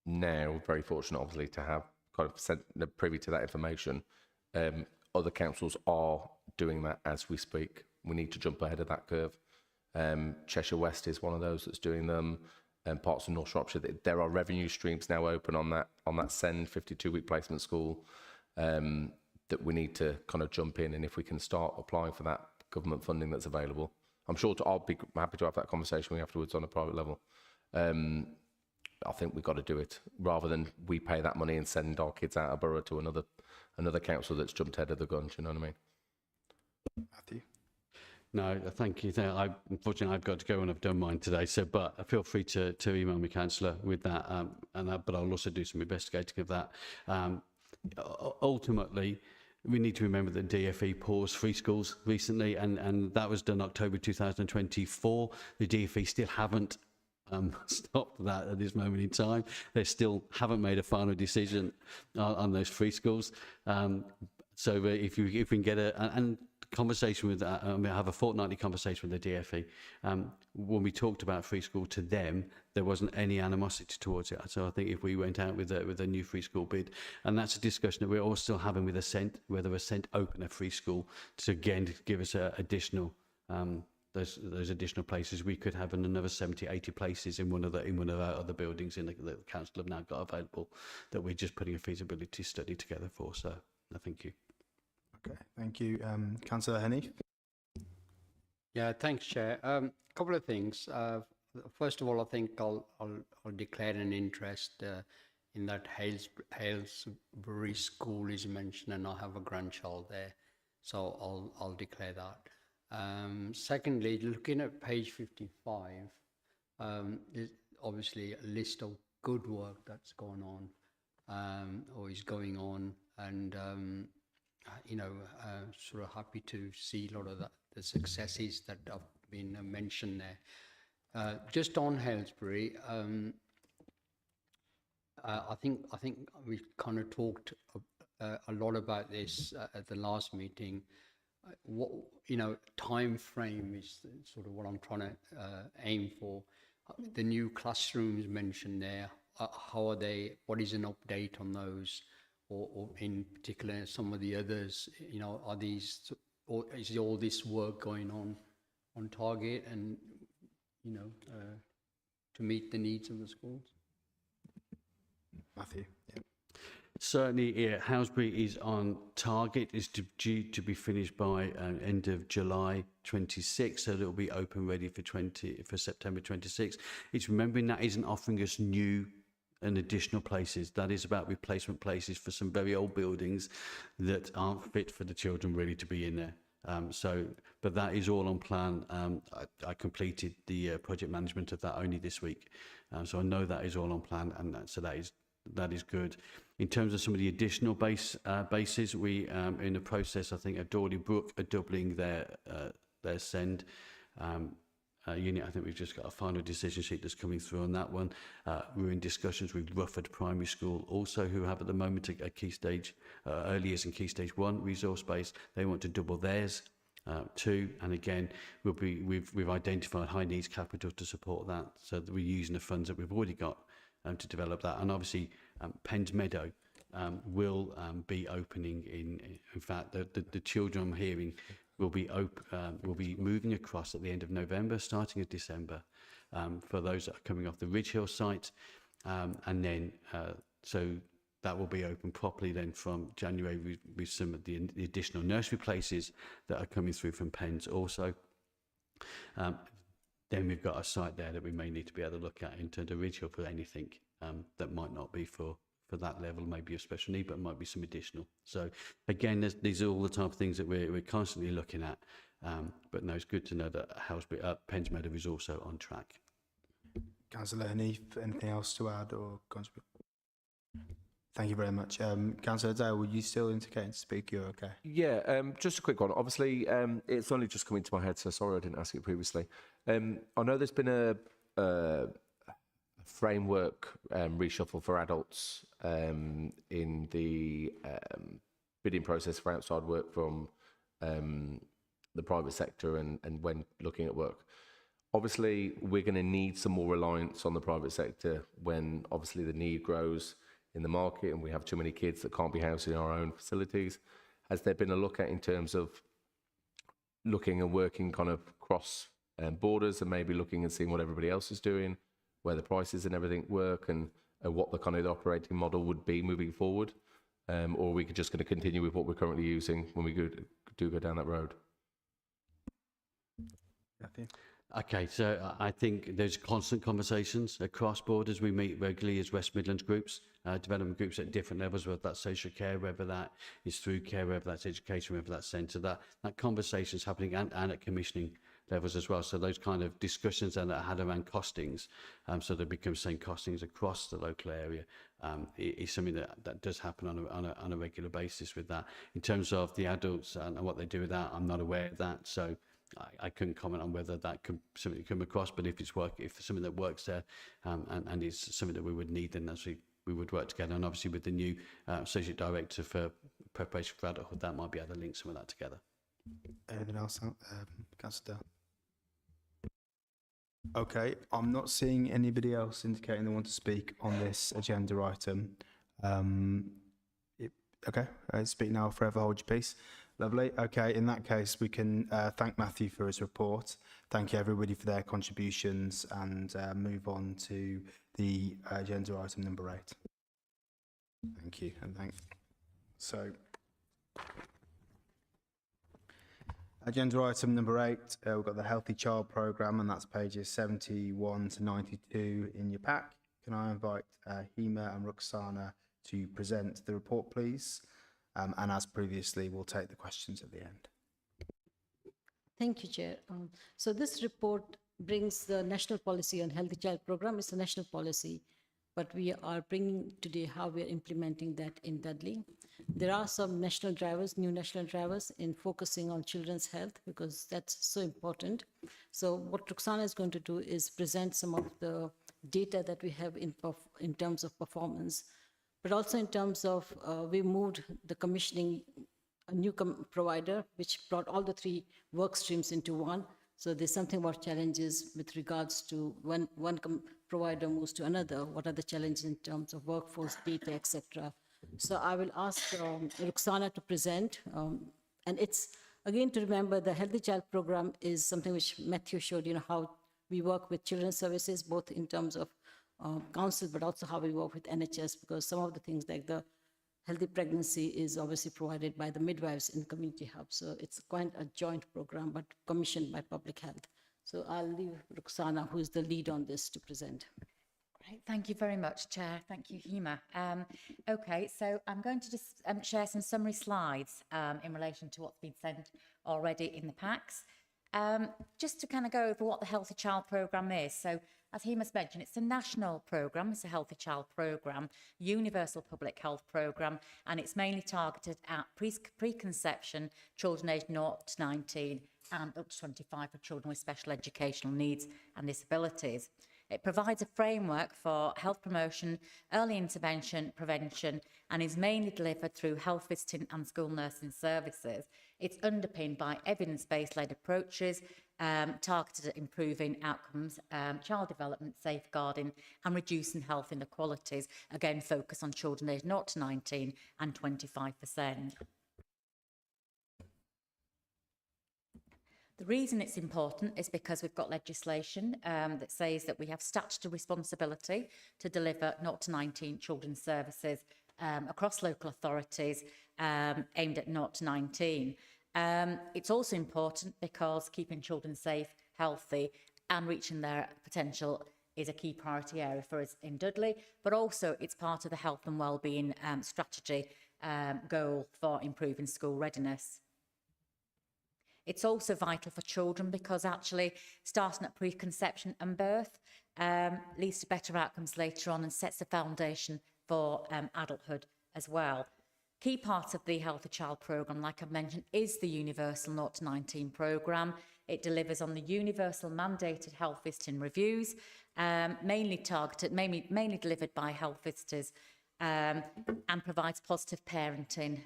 now, very fortunate obviously to have kind of privy to that information. Other councils are doing that as we speak. We need to jump ahead of that curve. Cheshire West is one of those that's doing them, and parts of North Shropshire. There are revenue streams now open on that SEND 52-week placement school that we need to kind of jump in, and if we can start applying for that government funding that's available, I'm sure I'll be happy to have that conversation with you afterwards on a private level. I think we've got to do it rather than we pay that money and send our kids out of borough to another council that's jumped ahead of the gun. Do you know what I mean? Matthew. No, thank you. Unfortunately, I've got to go and I've done mine today. So, but feel free to email me, Councillor, with that. But I'll also do some investigating of that. Ultimately, we need to remember that DFE paused free schools recently, and that was done October 2024. The DFE still haven't stopped that at this moment in time. They still haven't made a final decision on those free schools. So if we can get a conversation with, I have a fortnightly conversation with the DFE. When we talked about free school to them, there wasn't any animosity towards it. So I think if we went out with a new free school bid, and that's a discussion that we're all still having with Ascent, whether Ascent open a free school to again give us additional those additional places. We could have another 70, 80 places in one of our other buildings in the council have now got available that we're just putting a feasibility study together for. So thank you. Okay, thank you. Councillor Hanif. Yeah, thanks, Chair. Couple of things. First of all, I think I'll declare an interest in that Halesbury School is mentioned, and I have a grandchild there, so I'll declare that. Secondly, looking at page 55, there's obviously a list of good work that's gone on or is going on, and sort of happy to see a lot of the successes that have been mentioned there. Just on Halesbury, I think we kind of talked a lot about this at the last meeting. What time frame is sort of what I'm trying to aim for. The new classrooms mentioned there, how are they? What is an update on those, or in particular some of the others? Are these, or is all this work going on target and to meet the needs of the schools? Matthew. Yeah. Certainly, yeah, Halesbury is on target. Is due to be finished by end of July 26, so it'll be open ready for September 26. It's remembering that isn't offering us new and additional places. That is about replacement places for some very old buildings that aren't fit for the children really to be in there. But that is all on plan. I completed the project management of that only this week, so I know that is all on plan, and that is good. In terms of some of the additional bases, we in the process, I think at Dawley Brook are doubling their SEND unit. I think we've just got a final decision sheet that's coming through on that one. We're in discussions with Rufford Primary School also, who have at the moment a key stage, early years and key stage 1 resource base. They want to double theirs too, and again we've identified high needs capital to support that, so that we're using the funds that we've already got to develop that. And obviously Penn's Meadow will be opening in fact the children I'm hearing will be moving across at the end of November, starting of December, for those that are coming off the Ridge Hill site, and then so that will be open properly then from January with some of the additional nursery places that are coming through from Penn's also. Then we've got a site there that we may need to be able to look at in terms of Ridge Hill for anything that might not be for that level, maybe of special need, but might be some additional. So again, these are all the type of things that we're constantly looking at. But no, it's good to know that Halesbury, Penn's Meadow is also on track. Councillor Hanif, anything else to add or contribute? Thank you very much. Councillor Dale, were you still indicating to speak? You're okay. Yeah, just a quick one. Obviously, it's only just come into my head, so sorry I didn't ask it previously. I know there's been a framework reshuffle for adults in the bidding process for outside work from the private sector and when looking at work. Obviously, we're going to need some more reliance on the private sector when obviously the need grows in the market and we have too many kids that can't be housed in our own facilities. Has there been a look at in terms of looking and working kind of cross borders and maybe looking and seeing what everybody else is doing, where the prices and everything work, and what the kind of operating model would be moving forward? Or are we just going to continue with what we're currently using when we do go down that road? Matthew? Okay, so I think there's constant conversations across borders. We meet regularly as West Midlands groups, development groups at different levels, whether that's social care, whether that is through care, whether that's education, whether that's centre. That conversation is happening and at commissioning levels as well. So those kind of discussions that are had around costings, so there become same costings across the local area, is something that does happen on a regular basis with that. In terms of the adults and what they do with that, I'm not aware of that. So I couldn't comment on whether that could something come across, but if it's something that works there, and it's something that we would need, then that's we would work together. And obviously with the new associate director for preparation for adulthood, that might be able to link some of that together. Anything else, Councillor Dale? Okay, I'm not seeing anybody else indicating they want to speak on this agenda item. Okay, speak now, forever hold your peace. Lovely. Okay, in that case, we can thank Matthew for his report. Thank you everybody for their contributions, and move on to the agenda item number 8. Thank you, and so agenda item number 8, we've got the Healthy Child Programme, and that's pages 71 to 92 in your pack. Can I invite Hema and Ruxana to present the report, please? And as previously, we'll take the questions at the end. Thank you, Chair. So this report brings the national policy on Healthy Child Programme. It's a national policy, but we are bringing today how we are implementing that in Dudley. There are some national drivers, new national drivers, in focusing on children's health, because that's so important. So what Ruxana is going to do is present some of the data that we have in terms of performance, but also in terms of we moved the commissioning a new provider, which brought all the 3 work streams into one. So there's something about challenges with regards to when one provider moves to another, what are the challenges in terms of workforce, data, etc. So I will ask Ruxana to present. And it's, again, to remember the Healthy Child Programme is something which Matthew showed, how we work with children's services, both in terms of council, but also how we work with NHS, because some of the things like the healthy pregnancy is obviously provided by the midwives in community hubs. So it's quite a joint program, but commissioned by Public Health. So I'll leave Ruxana, who is the lead on this, to present. Great, thank you very much, Chair. Thank you, Hema. Okay, so I'm going to just share some summary slides in relation to what's been sent already in the packs. Just to kind of go over what the Healthy Child Programme is. So, as Hema's mentioned, it's a national programme, it's a Healthy Child Programme, universal public health programme, and it's mainly targeted at preconception, children aged 0 to 19, and up to 25 for children with special educational needs and disabilities. It provides a framework for health promotion, early intervention, prevention, and is mainly delivered through health visiting and school nursing services. It's underpinned by evidence-based led approaches, targeted at improving outcomes, child development, safeguarding, and reducing health inequalities. Again, focus on children aged 0 to 19 and 25%. The reason it's important is because we've got legislation that says that we have statutory responsibility to deliver 0 to 19 children's services across local authorities aimed at 0 to 19. It's also important because keeping children safe, healthy and reaching their potential is a key priority area for us in Dudley, but also it's part of the health and wellbeing strategy goal for improving school readiness. It's also vital for children because actually starting at preconception and birth leads to better outcomes later on and sets the foundation for adulthood as well. Key part of the Healthy Child programme, like I've mentioned, is the Universal 0 to 19 programme. It delivers on the universal mandated health visiting reviews, mainly delivered by health visitors, and provides positive parenting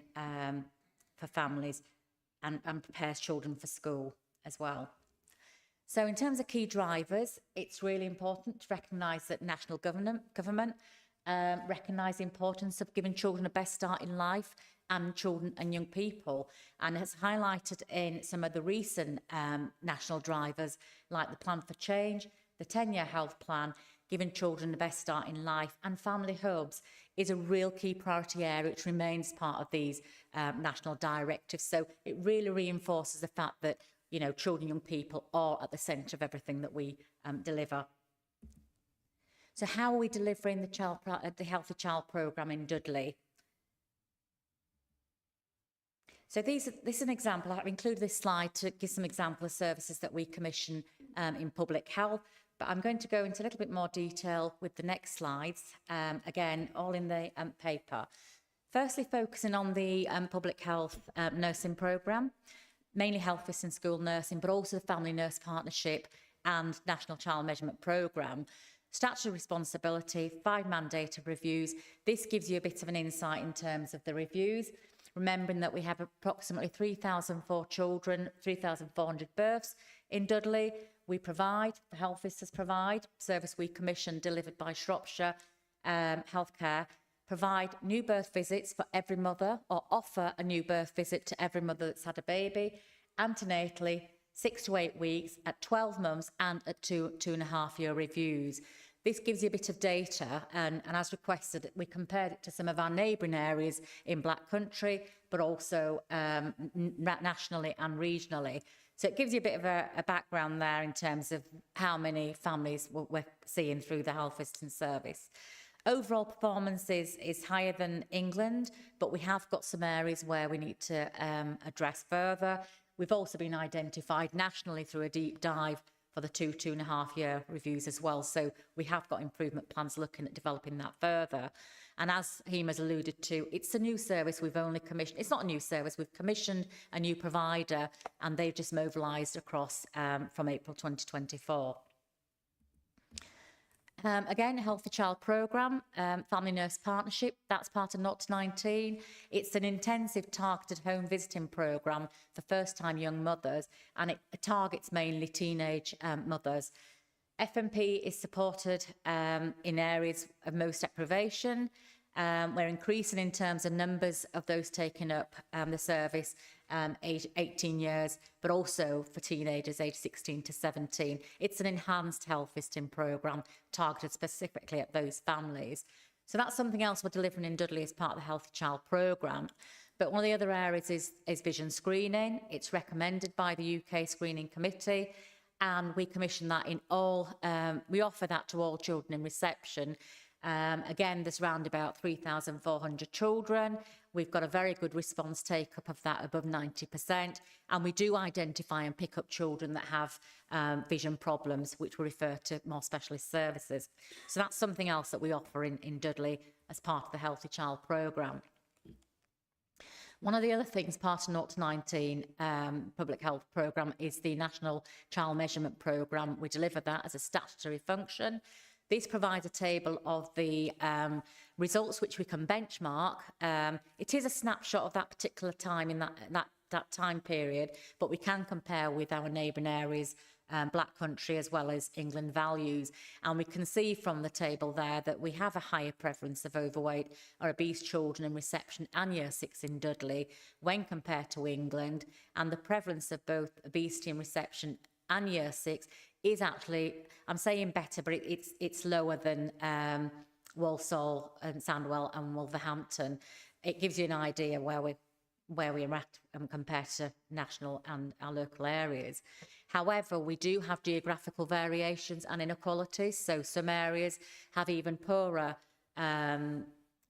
for families and prepares children for school as well. So in terms of key drivers, it's really important to recognise that national government recognise the importance of giving children a best start in life and children and young people, and has highlighted in some of the recent national drivers like the Plan for Change, the 10-year health plan, giving children the best start in life, and family hubs is a real key priority area which remains part of these national directives. So it really reinforces the fact that, you know, children and young people are at the centre of everything that we deliver. So how are we delivering the Healthy Child programme in Dudley? So this is an example. I've included this slide to give some example of services that we commission in public health, but I'm going to go into a little bit more detail with the next slides, again, all in the paper. Firstly, focusing on the public health nursing programme, mainly health visiting school nursing, but also the Family Nurse Partnership and National Child Measurement Programme. Statutory responsibility, 5 mandated reviews. This gives you a bit of an insight in terms of the reviews, remembering that we have approximately 3,004 children, 3,400 births in Dudley. We provide, the health visitors provide, service we commission delivered by Shropshire Healthcare, provide new birth visits for every mother, or offer a new birth visit to every mother that's had a baby, antenatally 6 to 8 weeks, at 12 months, and at 2.5 year reviews. This gives you a bit of data, and as requested, we compared it to some of our neighbouring areas in Black Country, but also nationally and regionally. So it gives you a bit of a background there in terms of how many families we're seeing through the health visiting service. Overall performance is higher than England, but we have got some areas where we need to address further. We've also been identified nationally through a deep dive for the 2.5 year reviews as well. So we have got improvement plans looking at developing that further. And as Hima's alluded to, it's a new service we've only commissioned. It's not a new service, we've commissioned a new provider, and they've just mobilised across from April 2024. Again, Healthy Child programme, Family Nurse Partnership, that's part of 0 to 19. It's an intensive targeted home visiting programme for first-time young mothers, and it targets mainly teenage mothers. FNP is supported in areas of most deprivation. We're increasing in terms of numbers of those taking up the service, age 18 years, but also for teenagers aged 16 to 17. It's an enhanced health visiting programme targeted specifically at those families. So that's something else we're delivering in Dudley as part of the Healthy Child programme. But one of the other areas is vision screening. It's recommended by the UK Screening Committee, and we commission that in all, we offer that to all children in reception. Again, there's around about 3,400 children. We've got a very good response take-up of that, above 90%. And we do identify and pick up children that have vision problems, which we refer to more specialist services. So that's something else that we offer in Dudley as part of the Healthy Child programme. One of the other things, part of 0 to 19 public health programme, is the National Child Measurement Programme. We deliver that as a statutory function. This provides a table of the results which we can benchmark. It is a snapshot of that particular time in that time period, but we can compare with our neighbouring areas, Black Country as well as England values. And we can see from the table there that we have a higher prevalence of overweight or obese children in reception and Year 6 in Dudley when compared to England. And the prevalence of both obesity in reception and Year 6 is actually, I'm saying better, but it's lower than Walsall and Sandwell and Wolverhampton. It gives you an idea where we're at compared to national and our local areas. However, we do have geographical variations and inequalities. So some areas have even poorer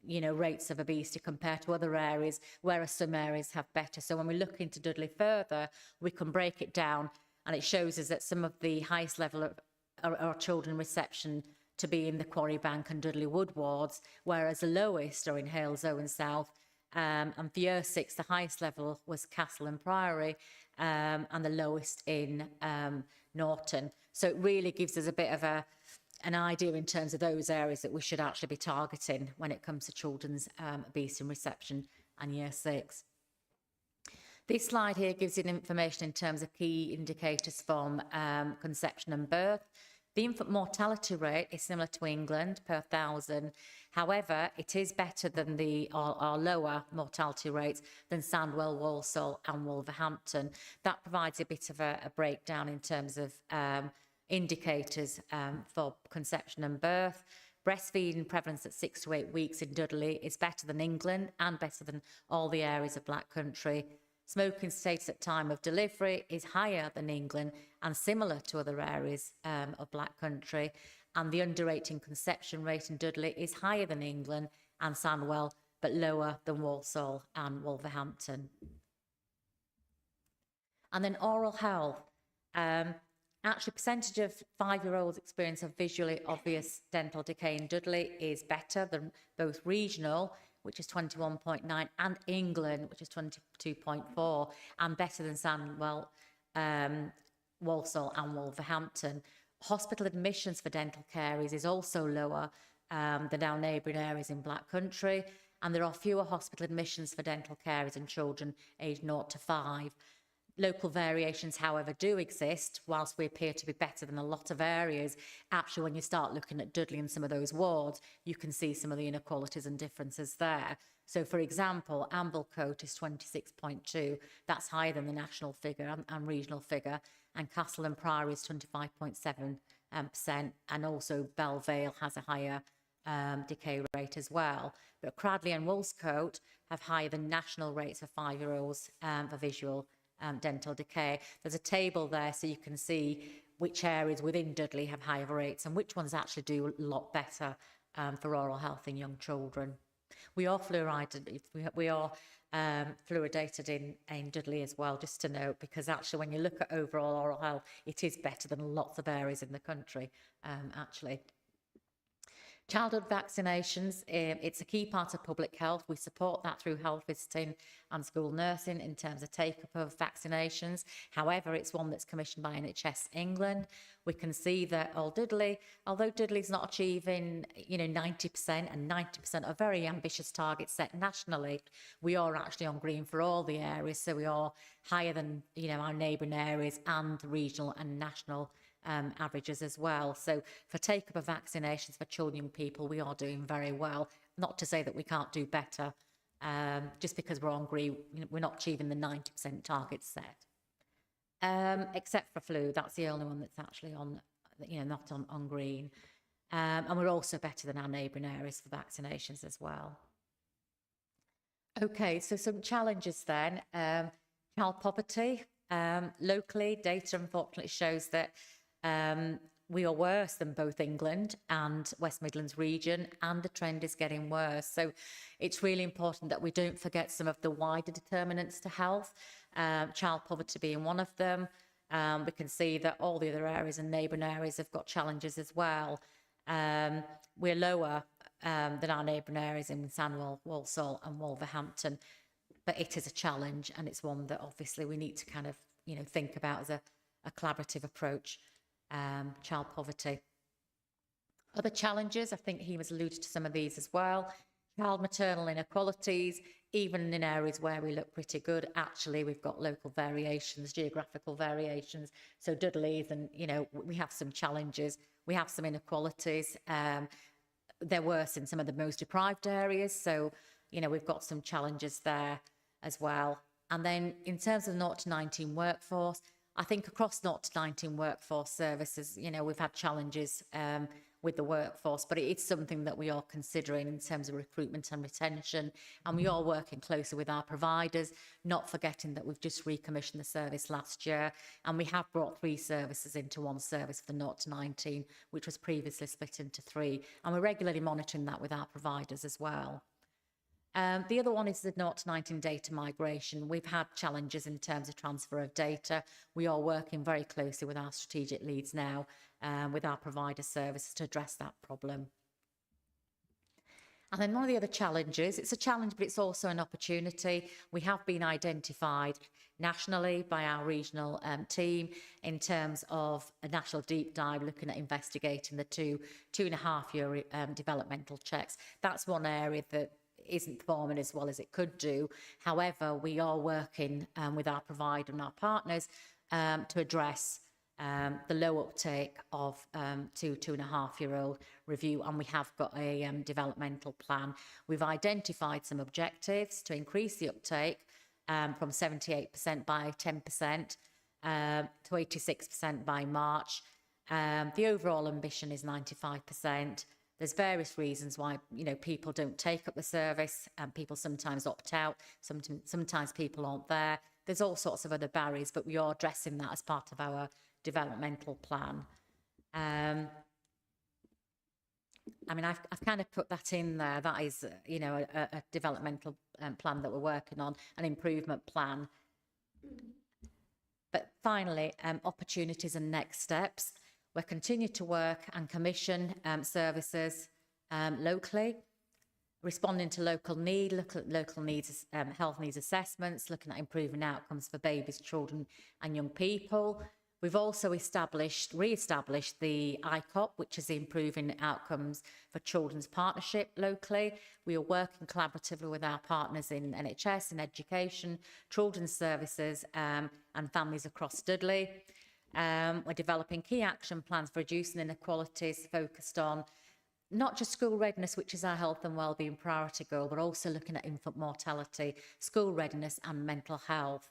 rates of obesity compared to other areas, whereas some areas have better. So when we look into Dudley further, we can break it down, and it shows us that some of the highest level of our children reception to be in the Quarry Bank and Dudley Wood wards, whereas the lowest are in Hales Owen South. And for year 6, the highest level was Castle and Priory, and the lowest in Norton. So it really gives us a bit of an idea in terms of those areas that we should actually be targeting when it comes to children's obesity and reception and year 6. This slide here gives you information in terms of key indicators from conception and birth. The infant mortality rate is similar to England per 1,000. However, it is better than our lower mortality rates than Sandwell, Walsall and Wolverhampton. That provides a bit of a breakdown in terms of indicators for conception and birth. Breastfeeding prevalence at 6 to 8 weeks in Dudley is better than England and better than all the areas of Black Country. Smoking status at time of delivery is higher than England and similar to other areas of Black Country. And the under 18 conception rate in Dudley is higher than England and Sandwell, but lower than Walsall and Wolverhampton. And then oral health. Actually, percentage of 5-year-olds experience of visually obvious dental decay in Dudley is better than both regional, which is 21.9, and England, which is 22.4, and better than Sandwell, Walsall and Wolverhampton. Hospital admissions for dental caries is also lower than our neighbouring areas in Black Country, and there are fewer hospital admissions for dental caries in children aged 0 to 5. Local variations, however, do exist. Whilst we appear to be better than a lot of areas, actually when you start looking at Dudley and some of those wards, you can see some of the inequalities and differences there. So, for example, Amblecote is 26.2. That's higher than the national figure and regional figure. And Castle and Priory is 25.7%. And also Belvale has a higher decay rate as well. But Cradley and Wolscote have higher than national rates for 5-year-olds for visual dental decay. There's a table there so you can see which areas within Dudley have higher rates and which ones actually do a lot better for oral health in young children. We are fluoridated, fluoridated in Dudley as well, just to note, because actually when you look at overall oral health, it is better than lots of areas in the country, actually. Childhood vaccinations, it's a key part of public health. We support that through health visiting and school nursing in terms of take-up of vaccinations. However, it's one that's commissioned by NHS England. We can see that although Dudley's not achieving 90%, and 90% are very ambitious targets set nationally, we are actually on green for all the areas. So we are higher than our neighbouring areas and the regional and national averages as well. So for take-up of vaccinations for children and young people, we are doing very well. Not to say that we can't do better, just because we're on green, we're not achieving the 90% target set. Except for flu, that's the only one that's actually on, not on green. And we're also better than our neighbouring areas for vaccinations as well. Okay, so some challenges then. Child poverty. Locally, data unfortunately shows that we are worse than both England and West Midlands region, and the trend is getting worse. So it's really important that we don't forget some of the wider determinants to health, child poverty being one of them. We can see that all the other areas and neighbouring areas have got challenges as well. We're lower than our neighbouring areas in Sandwell, Walsall and Wolverhampton, but it is a challenge, and it's one that obviously we need to kind of think about as a collaborative approach. Child poverty. Other challenges, I think he was alluded to some of these as well. Child maternal inequalities, even in areas where we look pretty good, actually we've got local variations, geographical variations. So Dudley's, and we have some challenges, we have some inequalities. They're worse in some of the most deprived areas, so we've got some challenges there as well. And then in terms of 0 to 19 workforce, I think across 0 to 19 workforce services, we've had challenges with the workforce, but it's something that we are considering in terms of recruitment and retention. And we are working closely with our providers, not forgetting that we've just recommissioned the service last year. And we have brought 3 services into one service for the 0 to 19, which was previously split into 3. And we're regularly monitoring that with our providers as well. The other one is the 0 to 19 data migration. We've had challenges in terms of transfer of data. We are working very closely with our strategic leads now, with our provider services to address that problem. And then one of the other challenges, it's a challenge, but it's also an opportunity. We have been identified nationally by our regional team in terms of a national deep dive looking at investigating the 2.5-year developmental checks. That's one area that isn't performing as well as it could do. However, we are working with our provider and our partners to address the low uptake of 2.5-year-old review, and we have got a developmental plan. We've identified some objectives to increase the uptake from 78% by 10% to 86% by March. The overall ambition is 95%. There's various reasons why, you know, people don't take up the service, and people sometimes opt out. Sometimes people aren't there. There's all sorts of other barriers, but we are addressing that as part of our developmental plan. I mean, I've kind of put that in there. That is, you know, a developmental plan that we're working on, an improvement plan. But finally, opportunities and next steps. We're continuing to work and commission services locally, responding to local need, look at local needs, health needs assessments, looking at improving outcomes for babies, children and young people. We've also re-established the ICOP, which is the Improving Outcomes for Children's Partnership locally. We are working collaboratively with our partners in NHS, in education, children's services and families across Dudley. We're developing key action plans for reducing inequalities focused on not just school readiness, which is our health and wellbeing priority goal, but also looking at infant mortality, school readiness and mental health.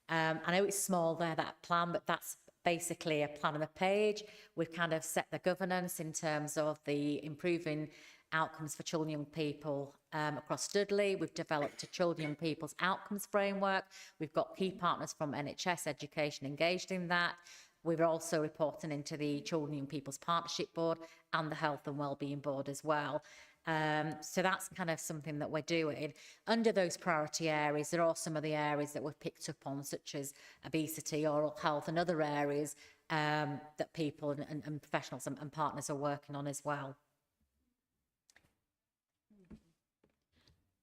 I know it's small there, that plan, but that's basically a plan on a page. We've kind of set the governance in terms of the improving outcomes for children and young people across Dudley. We've developed a children and young people's outcomes framework. We've got key partners from NHS education engaged in that. We're also reporting into the Children and Young People's Partnership Board and the Health and Wellbeing Board as well. So that's kind of something that we're doing. Under those priority areas, there are some of the areas that we've picked up on, such as obesity, oral health and other areas that people and professionals and partners are working on as well.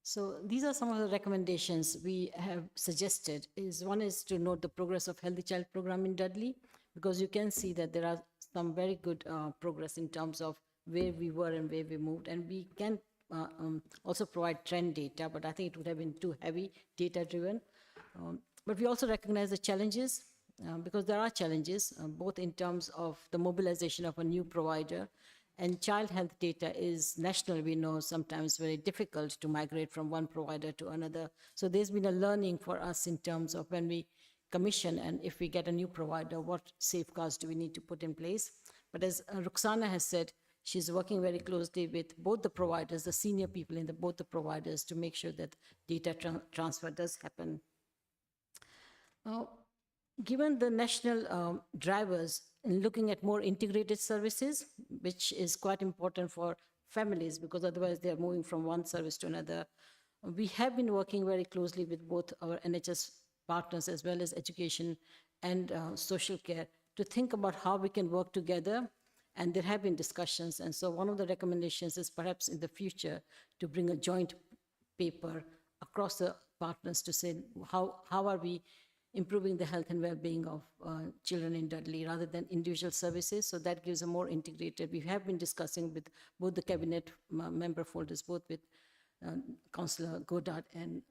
So these are some of the recommendations we have suggested. One is to note the progress of Healthy Child program in Dudley, because you can see that there are some very good progress in terms of where we were and where we moved. And we can also provide trend data, but I think it would have been too heavy data driven. But we also recognize the challenges, because there are challenges, both in terms of the mobilization of a new provider, and child health data is national, we know, sometimes very difficult to migrate from one provider to another. So there's been a learning for us in terms of when we commission and if we get a new provider, what safeguards do we need to put in place. But as Ruxana has said, she's working very closely with both the providers, the senior people in both the providers, to make sure that data transfer does happen. Given the national drivers in looking at more integrated services, which is quite important for families, because otherwise they're moving from one service to another, we have been working very closely with both our NHS partners as well as education and social care to think about how we can work together. And there have been discussions. And so one of the recommendations is perhaps in the future to bring a joint paper across the partners to say, how are we improving the health and well-being of children in Dudley rather than individual services. So that gives a more integrated. We have been discussing with both the cabinet member folders, both with Councillor Goddard and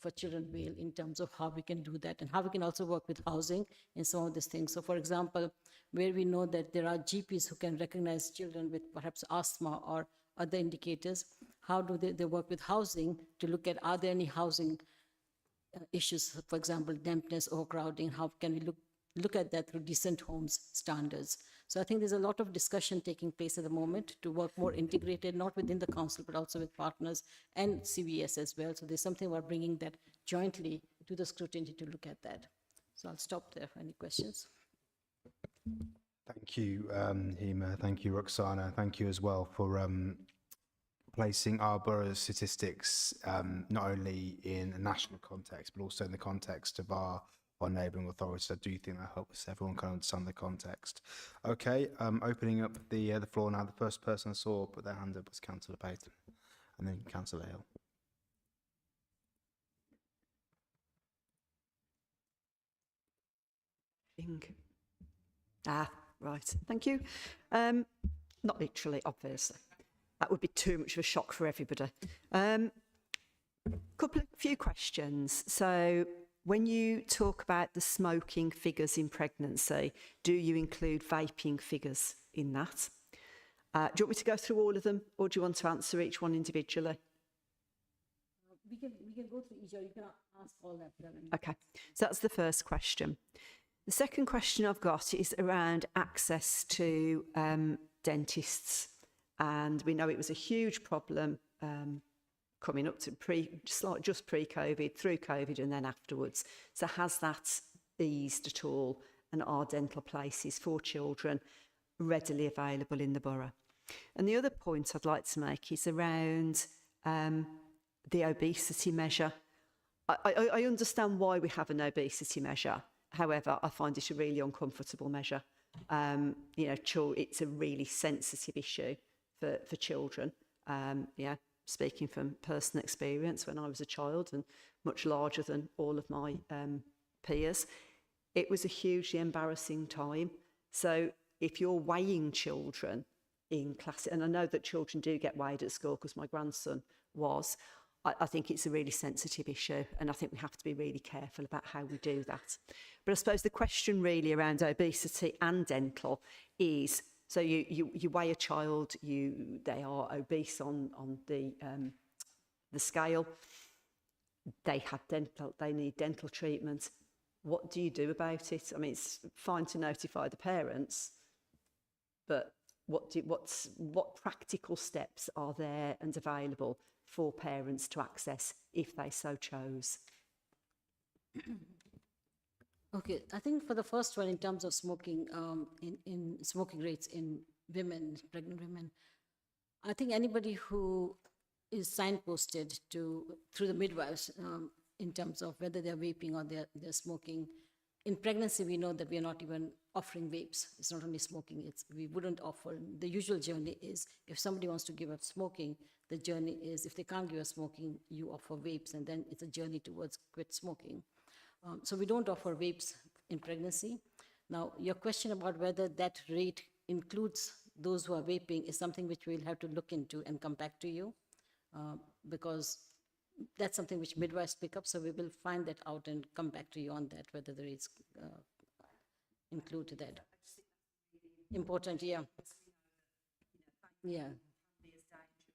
for Children Wales, in terms of how we can do that and how we can also work with housing in some of these things. So for example, where we know that there are GPs who can recognize children with perhaps asthma or other indicators, how do they work with housing to look at, are there any housing issues, for example, dampness, overcrowding, how can we look at that through decent homes standards. So I think there's a lot of discussion taking place at the moment to work more integrated, not within the council, but also with partners and CVS as well. So there's something about bringing that jointly to the scrutiny to look at that. So I'll stop there for any questions. Thank you, Hema. Thank you, Roxana. Thank you as well for placing our borough's statistics not only in a national context, but also in the context of our neighbouring authorities. I do think that helps everyone kind of understand the context. Okay, opening up the floor now. The first person I saw put their hand up was Councillor Payton, and then Councillor Hill. Right. Thank you. Not literally, obviously. That would be too much of a shock for everybody. Few questions. So, when you talk about the smoking figures in pregnancy, do you include vaping figures in that? Do you want me to go through all of them, or do you want to answer each one individually? We can go through each, or you can ask all that. Okay, so that's the first question. The second question I've got is around access to dentists, and we know it was a huge problem coming up to just pre-COVID, through COVID, and then afterwards. So has that eased at all, and are dental places for children readily available in the borough? And the other point I'd like to make is around the obesity measure. I understand why we have an obesity measure. However, I find it a really uncomfortable measure. It's a really sensitive issue for children. Speaking from personal experience, when I was a child and much larger than all of my peers, it was a hugely embarrassing time. So if you're weighing children in class, and I know that children do get weighed at school because my grandson was, I think it's a really sensitive issue, and I think we have to be really careful about how we do that. But I suppose the question really around obesity and dental is, so you weigh a child, they are obese on the scale, they need dental treatment. What do you do about it? I mean, it's fine to notify the parents, but what practical steps are there and available for parents to access if they so chose? Okay, I think for the first one, in terms of smoking, in smoking rates in women, pregnant women, I think anybody who is signposted through the midwives in terms of whether they're vaping or they're smoking. In pregnancy, we know that we are not even offering vapes. It's not only smoking, we wouldn't offer. The usual journey is, if somebody wants to give up smoking, the journey is, if they can't give up smoking, you offer vapes, and then it's a journey towards quit smoking. So we don't offer vapes in pregnancy. Now, your question about whether that rate includes those who are vaping is something which we'll have to look into and come back to you, because that's something which midwives pick up. So we will find that out and come back to you on that, whether the rates include that. Important, yeah. Yeah.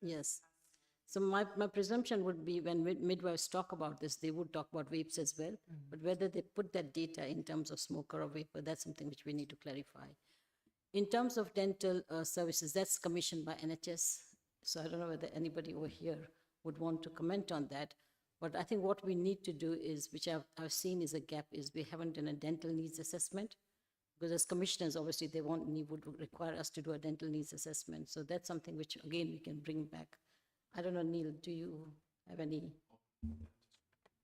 Yes. So my presumption would be, when midwives talk about this, they would talk about vapes as well. But whether they put that data in terms of smoker or vapor, that's something which we need to clarify. In terms of dental services, that's commissioned by NHS. So I don't know whether anybody over here would want to comment on that. But I think what we need to do is, which I've seen is a gap, is we haven't done a dental needs assessment. Because as commissioners, obviously, would require us to do a dental needs assessment. So that's something which, again, we can bring back. I don't know, Neil, do you have any?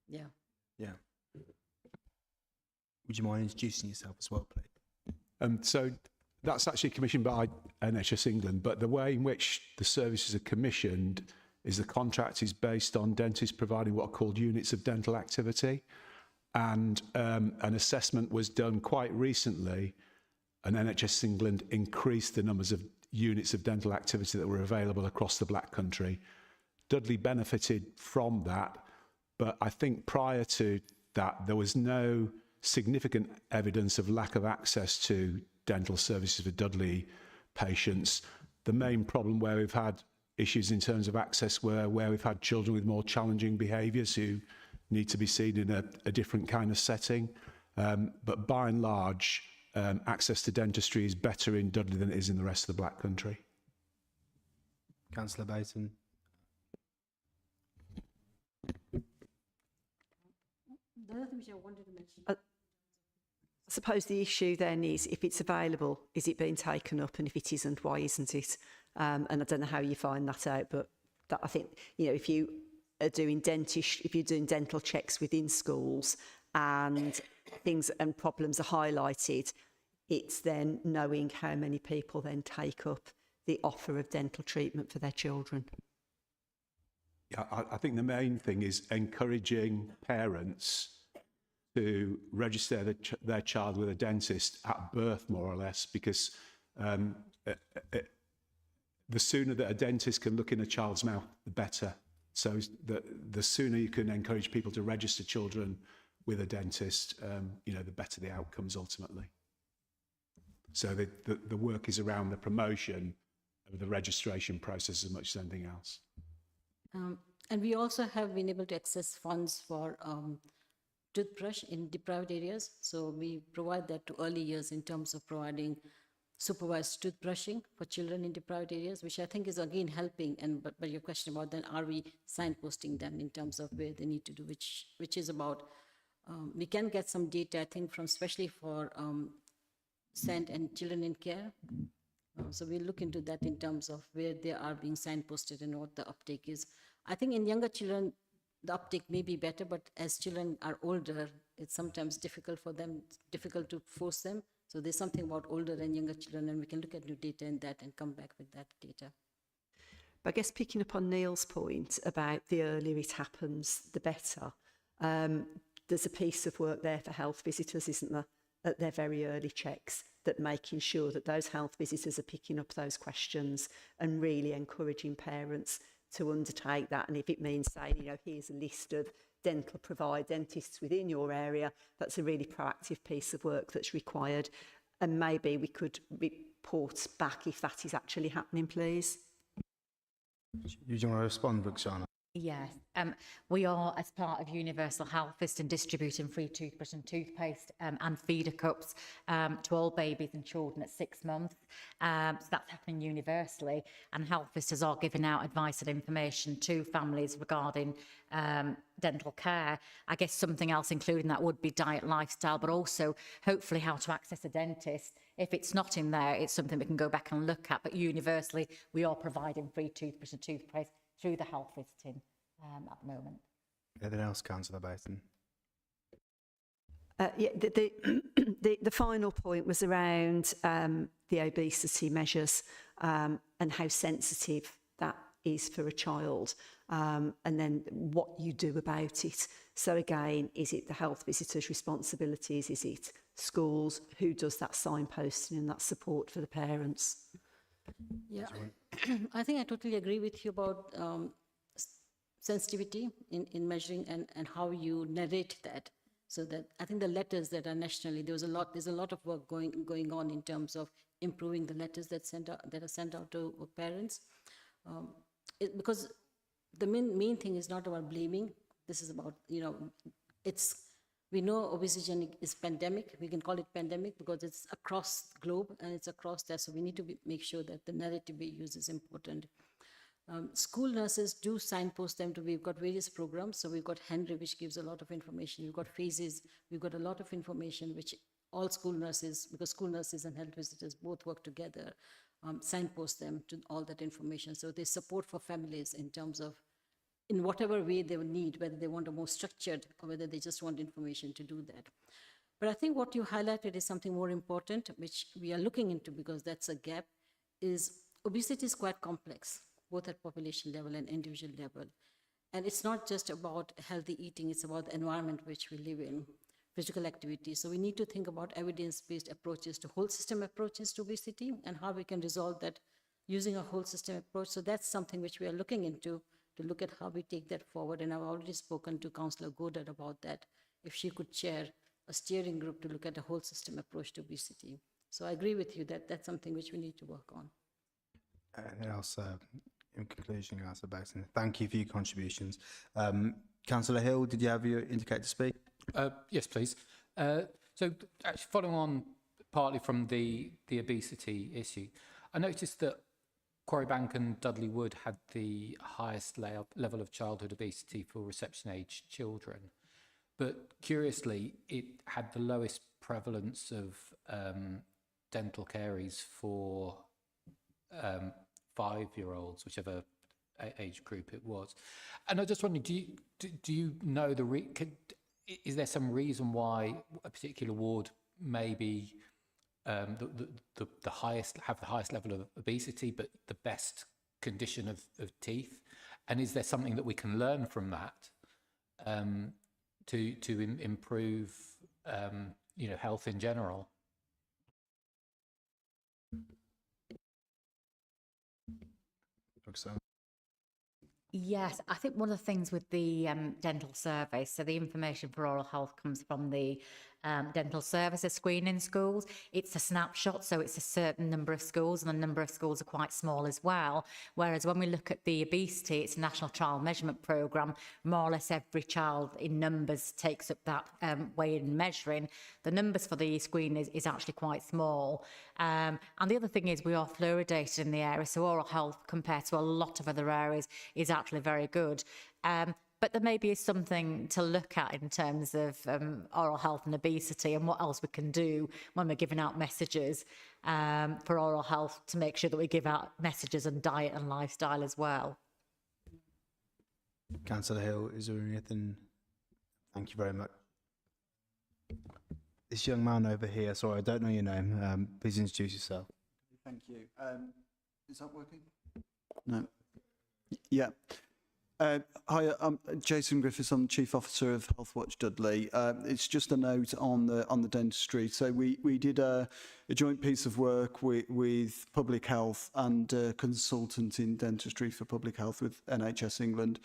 Yeah. Yeah. Would you mind introducing yourself as well, please? So that's actually commissioned by NHS England, but the way in which the services are commissioned is the contract is based on dentists providing what are called units of dental activity. And an assessment was done quite recently, and NHS England increased the numbers of units of dental activity that were available across the Black Country. Dudley benefited from that, but I think prior to that, there was no significant evidence of lack of access to dental services for Dudley patients. The main problem where we've had issues in terms of access were where we've had children with more challenging behaviours who need to be seen in a different kind of setting. But by and large, access to dentistry is better in Dudley than it is in the rest of the Black Country. Councillor Baton. The other thing which I wanted to mention. I suppose the issue then is, if it's available, is it being taken up? And if it isn't, why isn't it? And I don't know how you find that out, but that I think, you know, if you are doing if you're doing dental checks within schools and things and problems are highlighted, it's then knowing how many people then take up the offer of dental treatment for their children. Yeah, I think the main thing is encouraging parents to register their child with a dentist at birth, more or less, because the sooner that a dentist can look in a child's mouth, the better. So the sooner you can encourage people to register children with a dentist, you know, the better the outcomes ultimately. So the work is around the promotion of the registration process as much as anything else. And we also have been able to access funds for toothbrush in deprived areas. So we provide that to early years in terms of providing supervised toothbrushing for children in deprived areas, which I think is again helping. And but your question about then, are we signposting them in terms of where they need to do, which is about, we can get some data, I think, from especially for SEND and children in care. So we'll look into that in terms of where they are being signposted and what the uptake is. I think in younger children, the uptake may be better, but as children are older, it's sometimes difficult for them, difficult to force them. So there's something about older and younger children, and we can look at new data in that and come back with that data. But I guess picking up on Neil's point about the earlier it happens, the better. There's a piece of work there for health visitors, isn't there, at their very early checks, that making sure that those health visitors are picking up those questions and really encouraging parents to undertake that. And if it means saying, you know, here's a list of dentists within your area, that's a really proactive piece of work that's required. And maybe we could report back if that is actually happening, please. Do you want to respond, Ruxana? Yes, we are, as part of Universal Health System, distributing free toothbrush and toothpaste and feeder cups to all babies and children at 6 months. So that's happening universally, and health visitors are giving out advice and information to families regarding dental care. I guess something else including that would be diet, lifestyle, but also hopefully how to access a dentist. If it's not in there, it's something we can go back and look at, but universally we are providing free toothbrush and toothpaste through the health visiting at the moment. Anything else, Councillor Baton? Yeah, the final point was around the obesity measures and how sensitive that is for a child, and then what you do about it. So again, is it the health visitors' responsibilities? Is it schools? Who does that signposting and that support for the parents? Yeah, I think I totally agree with you about sensitivity in measuring and how you narrate that. So that I think the letters that are nationally, there's a lot of work going on in terms of improving the letters that are sent out to parents. Because the main thing is not about blaming. This is about, you know, we know obesity is pandemic. We can call it pandemic because it's across the globe and it's across there. So we need to make sure that the narrative we use is important. School nurses do signpost them to, we've got various programs. So we've got Henry, which gives a lot of information. We've got phases. We've got a lot of information, which all school nurses, because school nurses and health visitors both work together, signpost them to all that information. So there's support for families in terms of, in whatever way they would need, whether they want a more structured or whether they just want information to do that. But I think what you highlighted is something more important, which we are looking into because that's a gap, is obesity is quite complex, both at population level and individual level. And it's not just about healthy eating, it's about the environment which we live in, physical activity. So we need to think about evidence-based approaches to whole system approaches to obesity and how we can resolve that using a whole system approach. So that's something which we are looking into, to look at how we take that forward. And I've already spoken to Councillor Goddard about that, if she could chair a steering group to look at a whole system approach to obesity. So I agree with you that that's something which we need to work on. Anything else in conclusion, Councillor Baton? Thank you for your contributions. Councillor Hill, did you have your indicate to speak? Yes, please. So actually following on partly from the obesity issue, I noticed that Quarrybank and Dudley Wood had the highest level of childhood obesity for reception age children. But curiously, it had the lowest prevalence of dental caries for 5-year-olds, which have a age group it was. And I just wondering, do you know is there some reason why a particular ward may be the highest level of obesity, but the best condition of teeth? And is there something that we can learn from that to improve health in general? Roxanne? Yes, I think one of the things with the dental survey, so the information for oral health comes from the dental services screening schools. It's a snapshot, so it's a certain number of schools, and the number of schools are quite small as well. Whereas when we look at the obesity, it's a national child measurement programme. More or less every child in numbers takes up that way in measuring. The numbers for the screen is actually quite small. And the other thing is we are fluoridated in the area, so oral health compared to a lot of other areas is actually very good. But there maybe is something to look at in terms of oral health and obesity, and what else we can do when we're giving out messages for oral health, to make sure that we give out messages on diet and lifestyle as well. Councillor Hill, is there anything? Thank you very much. This young man over here, sorry, I don't know your name. Please introduce yourself. Thank you. Is that working? No. Yeah. Hi, I'm Jason Griffiths. I'm Chief Officer of Healthwatch Dudley. It's just a note on the dentistry. So we did a joint piece of work with Public Health and a consultant in dentistry for Public Health with NHS England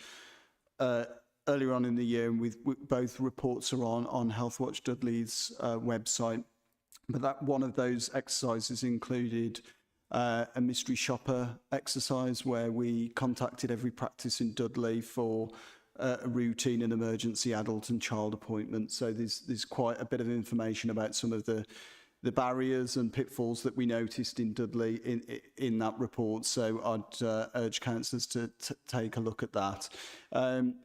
earlier on in the year. And with both reports are on Healthwatch Dudley's website. But that one of those exercises included a mystery shopper exercise where we contacted every practice in Dudley for a routine and emergency adult and child appointment. So there's quite a bit of information about some of the barriers and pitfalls that we noticed in Dudley in that report. So I'd urge councillors to take a look at that.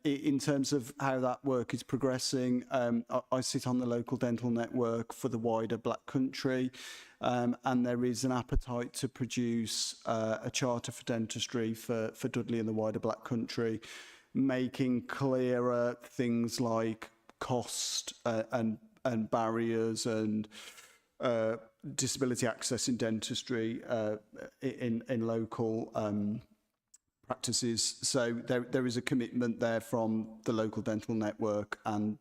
In terms of how that work is progressing, I sit on the local dental network for the wider Black Country. And there is an appetite to produce a charter for dentistry for Dudley and the wider Black Country, making clearer things like cost and barriers and disability access in dentistry in local practices. So there is a commitment there from the local dental network and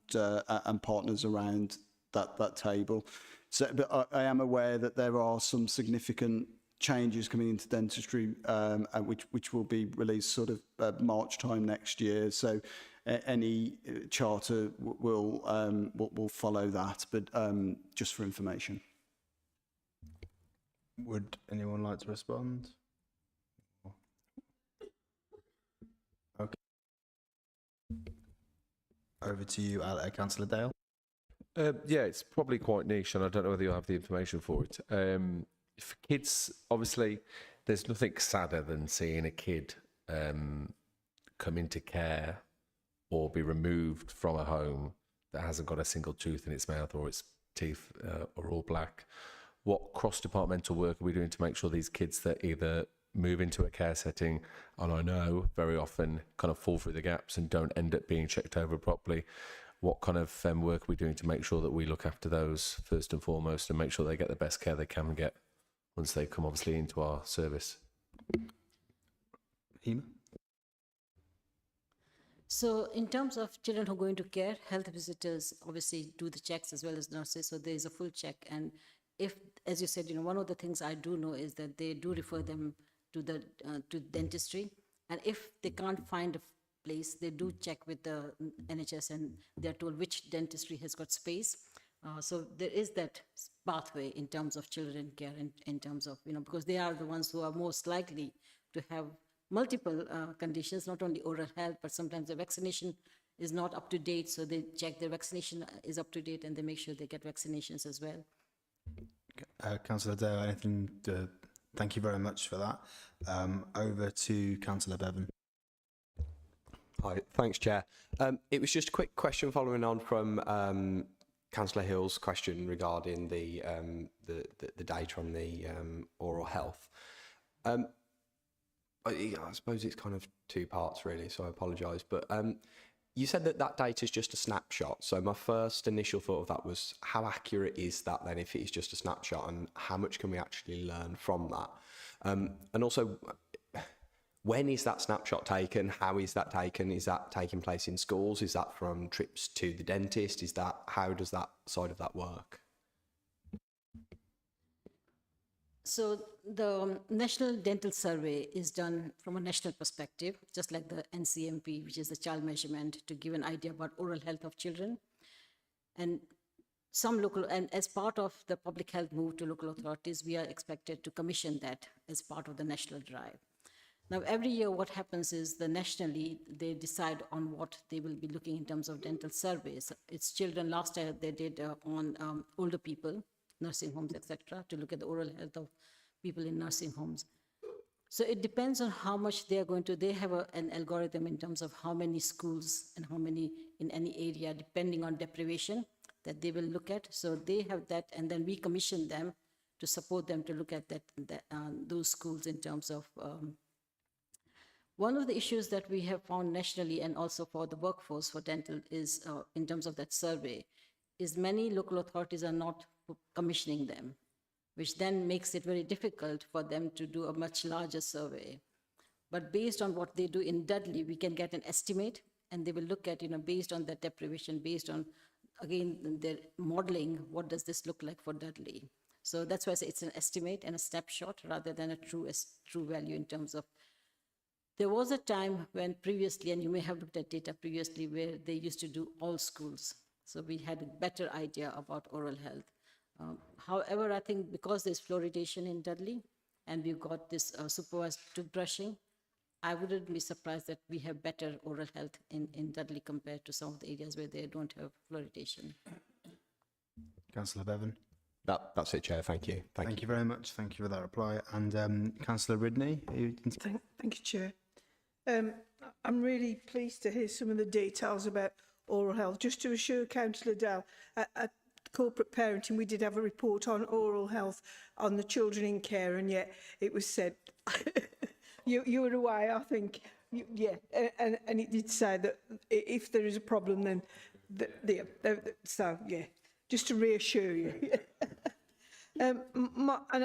partners around that table. So, but I am aware that there are some significant changes coming into dentistry, which will be released sort of March time next year. So any charter will follow that, but just for information. Would anyone like to respond? Okay. Over to you, Councillor Dale. Yeah, it's probably quite niche, and I don't know whether you'll have the information for it. For kids, obviously, there's nothing sadder than seeing a kid come into care or be removed from a home that hasn't got a single tooth in its mouth or its teeth are all black. What cross-departmental work are we doing to make sure these kids that either move into a care setting, and I know very often kind of fall through the gaps and don't end up being checked over properly, what kind of work are we doing to make sure that we look after those first and foremost and make sure they get the best care they can get once they come obviously into our service? Hema? So in terms of children who go into care, health visitors obviously do the checks as well as nurses, so there is a full check. And if, as you said, one of the things I do know is that they do refer them to to dentistry, and if they can't find a place, they do check with the NHS and they're told which dentistry has got space. So there is that pathway in terms of children care, in terms of, because they are the ones who are most likely to have multiple conditions, not only oral health, but sometimes the vaccination is not up to date. So they check their vaccination is up to date and they make sure they get vaccinations as well. Councillor Dale, anything to, thank you very much for that. Over to Councillor Bevan. Hi, thanks, Chair. It was just a quick question following on from Councillor Hill's question regarding the data on the oral health. I suppose it's kind of two parts really, so I apologise. But you said that that data is just a snapshot. So my first initial thought of that was, how accurate is that then if it is just a snapshot, and how much can we actually learn from that? And also, when is that snapshot taken? How is that taken? Is that taking place in schools? Is that from trips to the dentist? How does that side of that work? So the National Dental Survey is done from a national perspective, just like the NCMP, which is the child measurement, to give an idea about oral health of children. And and as part of the public health move to local authorities, we are expected to commission that as part of the national drive. Now, every year what happens is nationally, they decide on what they will be looking in terms of dental surveys. It's children. Last year they did on older people, nursing homes, etc., to look at the oral health of people in nursing homes. So it depends on how much they are going to, they have an algorithm in terms of how many schools and how many in any area, depending on deprivation, that they will look at. So they have that, and then we commission them to support them to look at those schools in terms of one of the issues that we have found nationally and also for the workforce for dental is, in terms of that survey, is many local authorities are not commissioning them, which then makes it very difficult for them to do a much larger survey. But based on what they do in Dudley, we can get an estimate, and they will look at, based on that deprivation, based on, again, their modeling, what does this look like for Dudley? So that's why I say it's an estimate and a snapshot rather than a true value in terms of. There was a time when previously, and you may have looked at data previously, where they used to do all schools. So we had a better idea about oral health. However, I think because there's fluoridation in Dudley and we've got this supervised toothbrushing, I wouldn't be surprised that we have better oral health in Dudley compared to some of the areas where they don't have fluoridation. Councillor Bevan. That's it, Chair. Thank you. Thank you very much. Thank you for that reply. And Councillor Ridney. Thank you, Chair. I'm really pleased to hear some of the details about oral health. Just to assure Councillor Dell, at corporate parenting, we did have a report on oral health on the children in care, and yet it was said, you were away, I think, and it did say that if there is a problem, then, so yeah, just to reassure you. And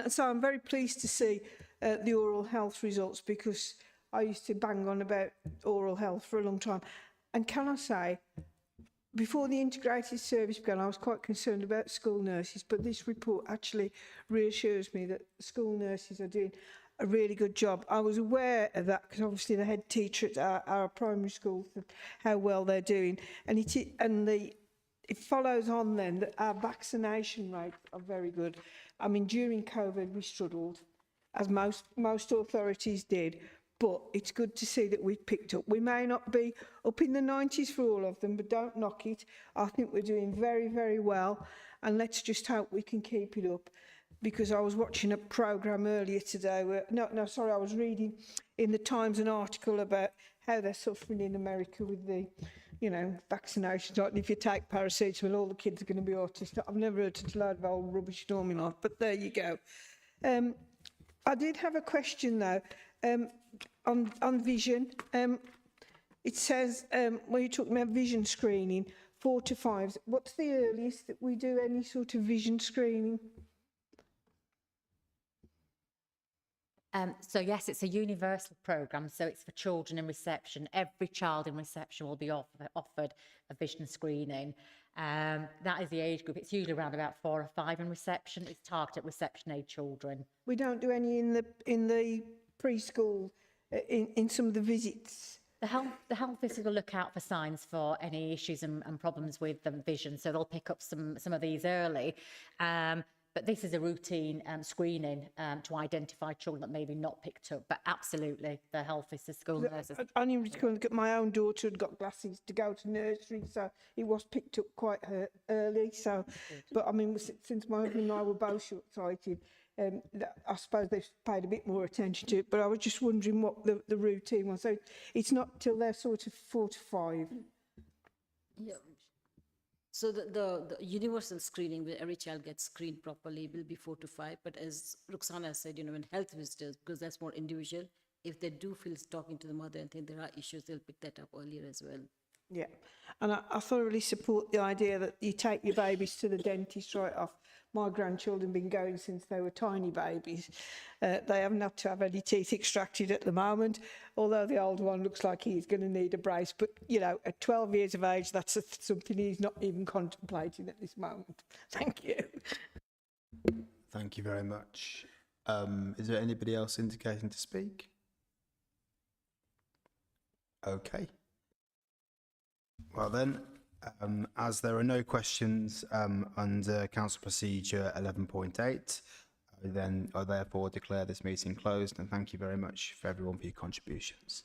so I'm very pleased to see the oral health results, because I used to bang on about oral health for a long time. And can I say, before the integrated service began, I was quite concerned about school nurses, but this report actually reassures me that school nurses are doing a really good job. I was aware of that because obviously the head teacher at our primary school, how well they're doing. And it follows on then that our vaccination rates are very good. I mean, during COVID, we struggled, as most authorities did, but it's good to see that we've picked up. We may not be up in the 90s for all of them, but don't knock it. I think we're doing very, very well, and let's just hope we can keep it up. Because I was watching a programme earlier today where, I was reading in the Times an article about how they're suffering in America with the, vaccinations. Like if you take paracetamol, all the kids are going to be autistic. I've never heard such a load of old rubbish in all my life, but there you go. I did have a question though, on vision. It says, when you're talking about vision screening, 4 to 5, what's the earliest that we do any sort of vision screening? So yes, it's a universal programme, so it's for children in reception. Every child in reception will be offered a vision screening. That is the age group. It's usually around about 4 or 5 in reception. It's targeted at reception age children. We don't do any in the preschool, in some of the visits. The health visitors will look out for signs for any issues and problems with vision, so they'll pick up some of these early. But this is a routine screening to identify children that maybe not picked up. But absolutely, the health visitors, school nurses. I need to look at my own daughter had got glasses to go to nursery, so it was picked up quite early. So, but I mean, since my husband and I were both short-sighted, I suppose they've paid a bit more attention to it. But I was just wondering what the routine was. So it's not till they're sort of 4 to 5. Yeah. So the universal screening, where every child gets screened properly, will be 4 to 5. But as Ruxana said, when health visitors, because that's more individual, if they do feel talking to the mother and think there are issues, they'll pick that up earlier as well. Yeah, and I thoroughly support the idea that you take your babies to the dentist right off. My grandchildren have been going since they were tiny babies. They haven't had to have any teeth extracted at the moment, although the old one looks like he's going to need a brace. But, you know, at 12 years of age, that's something he's not even contemplating at this moment. Thank you. Thank you very much. Is there anybody else indicating to speak? Okay. Well then, as there are no questions under Council Procedure 11.8, I therefore declare this meeting closed, and thank you very much for everyone for your contributions.